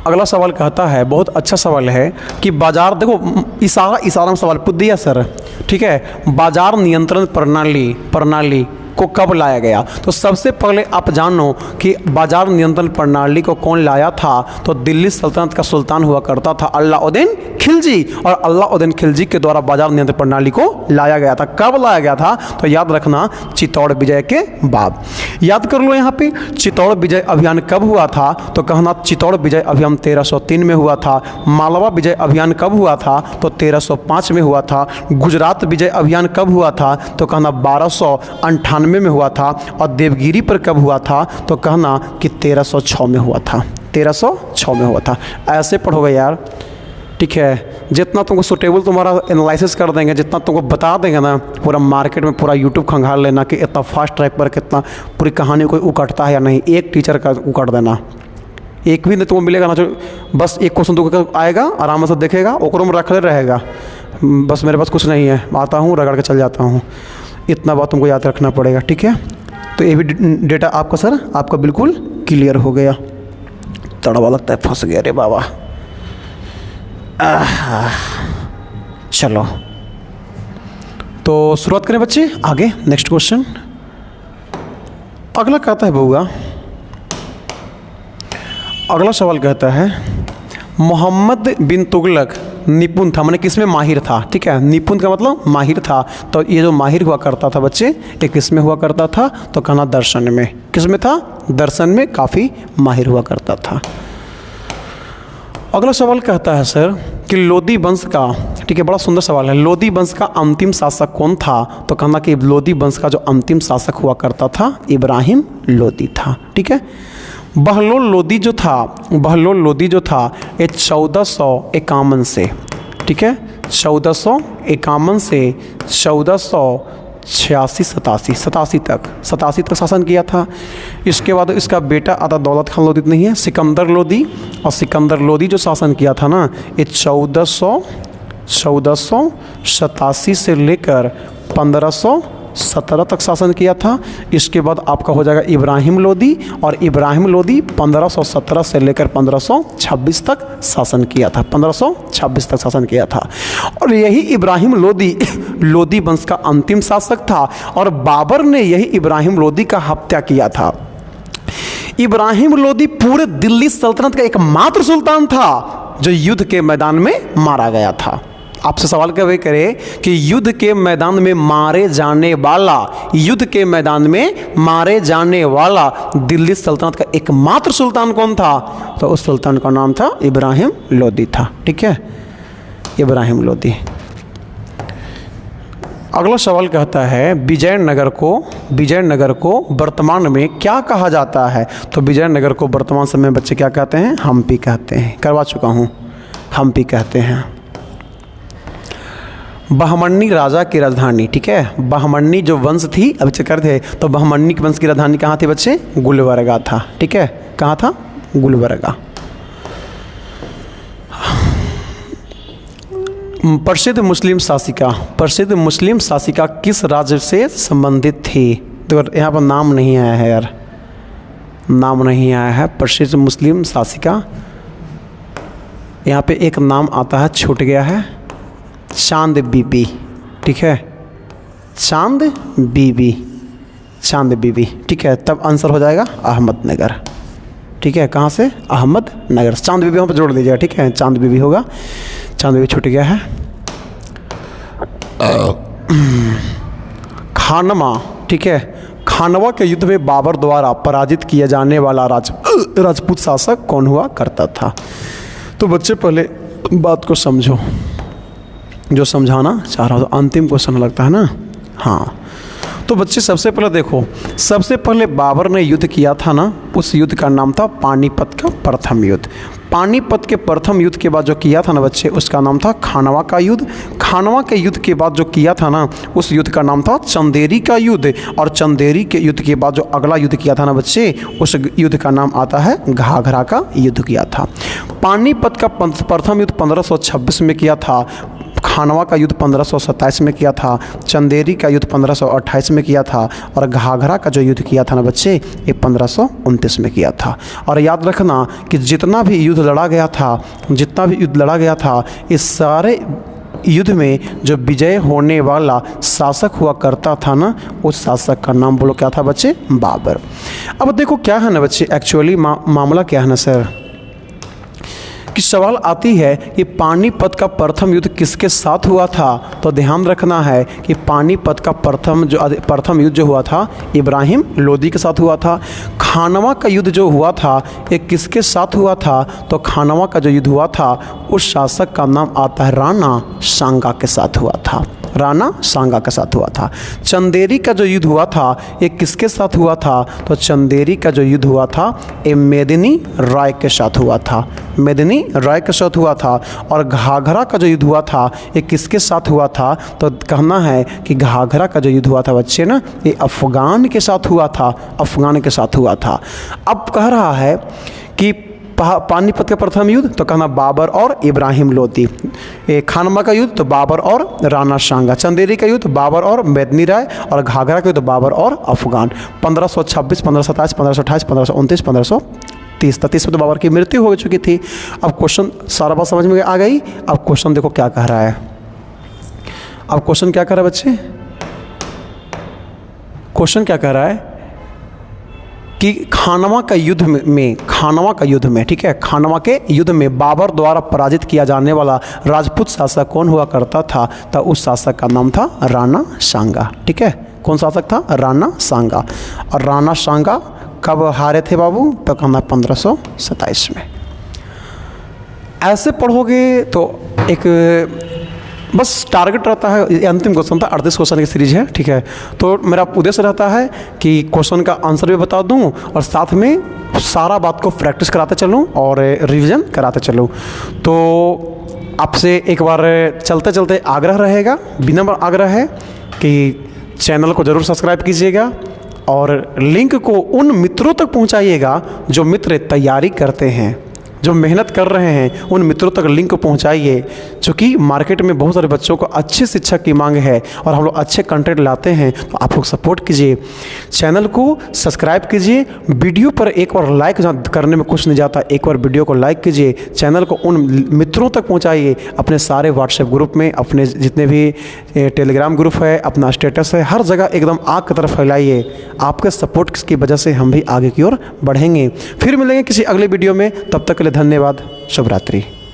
अगला सवाल कहता है, बहुत अच्छा सवाल है कि बाजार, देखो इशारा में सवाल पूछ दिया सर, ठीक है। बाजार नियंत्रण प्रणाली को कब लाया गया? तो सबसे पहले आप जानो कि बाजार नियंत्रण प्रणाली को कौन लाया था? तो दिल्ली सल्तनत का सुल्तान हुआ करता था अलाउद्दीन खिलजी, और अलाउद्दीन खिलजी के द्वारा बाजार नियंत्रण प्रणाली को लाया गया था। कब लाया गया था? तो याद रखना, चित्तौड़ विजय के बाद। याद कर लो यहाँ पे चित्तौड़ विजय अभियान कब हुआ था? तो कहना चित्तौड़ विजय अभियान 1303 में हुआ था। मालवा विजय अभियान कब हुआ था? तो 1305 में हुआ था। गुजरात विजय अभियान कब हुआ था? तो कहना 1298 में हुआ था। और देवगिरी पर कब हुआ था? तो कहना कि 1306 में हुआ था, 1306 में हुआ था। ऐसे पढ़ोगे यार, ठीक है। जितना तुमको सुटेबल तुम्हारा एनालिसिस कर देंगे, जितना तुमको बता देंगे ना, पूरा मार्केट में पूरा यूट्यूब खंगाल लेना कि इतना फास्ट ट्रैक पर कितना पूरी कहानी कोई उकटता है या नहीं। एक टीचर का उकट देना, एक भी नहीं तुमको मिलेगा ना, जो बस एक क्वेश्चन तुमको आएगा, आराम से देखेगा, ओकरो में रखले रहेगा, बस मेरे पास कुछ नहीं है, आता हूँ रगड़ के चल जाता हूँ। इतना बात तुमको याद रखना पड़ेगा, ठीक है। तो ये भी डेटा आपका सर आपका बिल्कुल क्लियर हो गया। तड़वा लगता है, फंस गया रे बाबा। चलो तो शुरुआत करें बच्चे, आगे नेक्स्ट क्वेश्चन। अगला कहता है बउआ, अगला सवाल कहता है मोहम्मद बिन तुगलक निपुण था, माने किसमें माहिर था, ठीक है। निपुण का मतलब माहिर था। तो ये जो माहिर हुआ करता था बच्चे, ये किसमें हुआ करता था? तो कहना दर्शन में। किसमें था? दर्शन में काफ़ी माहिर हुआ करता था। अगला सवाल कहता है सर कि लोदी वंश का, ठीक है, बड़ा सुंदर सवाल है, लोदी वंश का अंतिम शासक कौन था? तो कहना कि लोदी वंश का जो अंतिम शासक हुआ करता था इब्राहिम लोदी था, ठीक है। बहलोल लोदी जो था ये 1451 से, ठीक है, 1451 से 1486 तक शासन किया था। इसके बाद इसका बेटा आता दौलत खान लोदी नहीं है, सिकंदर लोदी। और सिकंदर लोदी जो शासन किया था ना, ये 1487 से लेकर 1517 तक शासन किया था। इसके बाद आपका हो जाएगा इब्राहिम लोदी, और इब्राहिम लोदी 1517 से लेकर 1526 तक शासन किया था, 1526 तक शासन किया था। और यही इब्राहिम लोदी वंश का अंतिम शासक था, और बाबर ने यही इब्राहिम लोदी का हत्या किया था। इब्राहिम लोदी पूरे दिल्ली सल्तनत का एकमात्र सुल्तान था जो युद्ध के मैदान में मारा गया था। आपसे सवाल कभी करे कि युद्ध के मैदान में मारे जाने वाला दिल्ली सल्तनत का एकमात्र सुल्तान कौन था? तो उस सुल्तान का नाम था इब्राहिम लोदी था, ठीक है, इब्राहिम लोदी। अगला सवाल कहता है विजयनगर को वर्तमान में क्या कहा जाता है? तो विजयनगर को वर्तमान समय में बच्चे क्या कहते हैं? हम्पी कहते हैं, करवा चुका हूँ, हम्पी कहते हैं। बहमनी राजा की राजधानी, ठीक है, बहमनी जो वंश थी, अब चक्कर थे, तो बहमनी के वंश की राजधानी कहाँ थी बच्चे? गुलबर्गा था, ठीक है, कहाँ था? गुलबर्गा। प्रसिद्ध मुस्लिम शासिका किस राज्य से संबंधित थी? तो यहाँ पर नाम नहीं आया है यार, नाम नहीं आया है। प्रसिद्ध मुस्लिम शासिका यहाँ पे एक नाम आता है, छूट गया है, चांद बीबी। ठीक है, चांद बीबी, चांद बीबी। ठीक है, तब आंसर हो जाएगा अहमदनगर। ठीक है, कहाँ से? अहमदनगर। चांद बीबी वहाँ पर जोड़ दीजिएगा। ठीक है, चांद बीबी होगा, चांद बीबी छूट गया है। खानवा। ठीक है, खानवा के युद्ध में बाबर द्वारा पराजित किया जाने वाला राजपूत शासक कौन हुआ करता था? तो बच्चे पहले बात को समझो, जो समझाना चाह रहा हूँ। तो अंतिम क्वेश्चन लगता है ना। हाँ, तो बच्चे सबसे पहले देखो, सबसे पहले बाबर ने युद्ध किया था ना, उस युद्ध का नाम था पानीपत का प्रथम युद्ध। पानीपत के प्रथम युद्ध के बाद जो किया था ना बच्चे, उसका नाम था खानवा का युद्ध। खानवा के युद्ध के बाद जो किया था ना, उस युद्ध का नाम था चंदेरी का युद्ध। और चंदेरी के युद्ध के बाद जो अगला युद्ध किया था ना बच्चे, उस युद्ध का नाम आता है घाघरा का युद्ध किया था। पानीपत का प्रथम युद्ध 1526 में किया था, खानवा का युद्ध 1527 में किया था, चंदेरी का युद्ध 1528 में किया था, और घाघरा का जो युद्ध किया था ना बच्चे, ये 1529 में किया था। और याद रखना कि जितना भी युद्ध लड़ा गया था, इस सारे युद्ध में जो विजय होने वाला शासक हुआ करता था ना, उस शासक का नाम बोलो क्या था बच्चे? बाबर। अब देखो क्या है ना बच्चे, एक्चुअली मामला क्या है ना सर, कि सवाल आती है कि पानीपत का प्रथम युद्ध किसके साथ हुआ था? तो ध्यान रखना है कि पानीपत का प्रथम युद्ध जो हुआ था, इब्राहिम लोदी के साथ हुआ था। खानवा का युद्ध जो हुआ था, ये किसके साथ हुआ था? तो खानवा का जो युद्ध हुआ था, उस शासक का नाम आता है राणा सांगा के साथ हुआ था, राणा सांगा के साथ हुआ था। चंदेरी का जो युद्ध हुआ था, ये किसके साथ हुआ था? तो चंदेरी का जो युद्ध हुआ था, ये मेदिनी राय के साथ हुआ था, मेदिनी राय के साथ हुआ था। और घाघरा का जो युद्ध हुआ था, ये किसके साथ हुआ था? तो कहना है कि घाघरा का जो युद्ध हुआ था बच्चे ना, ये अफ़गान के साथ हुआ था, अफ़गान के साथ हुआ था। अब कह रहा है कि पानीपत का प्रथम युद्ध, तो कहना बाबर और इब्राहिम लोदी। खानवा का युद्ध तो बाबर और राणा सांगा। चंदेरी का युद्ध बाबर और मेदिनी राय। और घाघरा का युद्ध बाबर और अफ़गान। 1526, 1527, 1528, 1529, 1530। 30 में तो बाबर की मृत्यु हो चुकी थी। अब क्वेश्चन सारा बात समझ में आ गई। अब क्वेश्चन देखो क्या कह रहा है। अब क्वेश्चन क्या कह रहा है बच्चे? क्वेश्चन क्या कह रहा है कि खानवा का युद्ध में, ठीक है, खानवा के युद्ध में बाबर द्वारा पराजित किया जाने वाला राजपूत शासक कौन हुआ करता था? तो उस शासक का नाम था राणा सांगा। ठीक है, कौन शासक था? राणा सांगा। और राणा सांगा कब हारे थे बाबू? तो कहना 1527 में। ऐसे पढ़ोगे तो एक बस टारगेट रहता है, ये अंतिम क्वेश्चन था, 38 क्वेश्चन की सीरीज है। ठीक है, तो मेरा उद्देश्य रहता है कि क्वेश्चन का आंसर भी बता दूं और साथ में सारा बात को प्रैक्टिस कराते चलूं और रिवीजन कराते चलूं। तो आपसे एक बार चलते चलते आग्रह रहेगा, विनम्र आग्रह है कि चैनल को ज़रूर सब्सक्राइब कीजिएगा और लिंक को उन मित्रों तक पहुंचाइएगा जो मित्र तैयारी करते हैं, जो मेहनत कर रहे हैं। उन मित्रों तक लिंक को पहुंचाइए, क्योंकि मार्केट में बहुत सारे बच्चों को अच्छे शिक्षक की मांग है और हम लोग अच्छे कंटेंट लाते हैं। तो आप लोग सपोर्ट कीजिए, चैनल को सब्सक्राइब कीजिए। वीडियो पर एक बार लाइक करने में कुछ नहीं जाता, एक बार वीडियो को लाइक कीजिए। चैनल को उन मित्रों तक पहुँचाइए, अपने सारे व्हाट्सएप ग्रुप में, अपने जितने भी टेलीग्राम ग्रुप है, अपना स्टेटस है, हर जगह एकदम आग की तरफ फैलाइए। आपके सपोर्ट की वजह से हम भी आगे की ओर बढ़ेंगे। फिर मिलेंगे किसी अगले वीडियो में, तब तक के लिए धन्यवाद। शुभ रात्रि।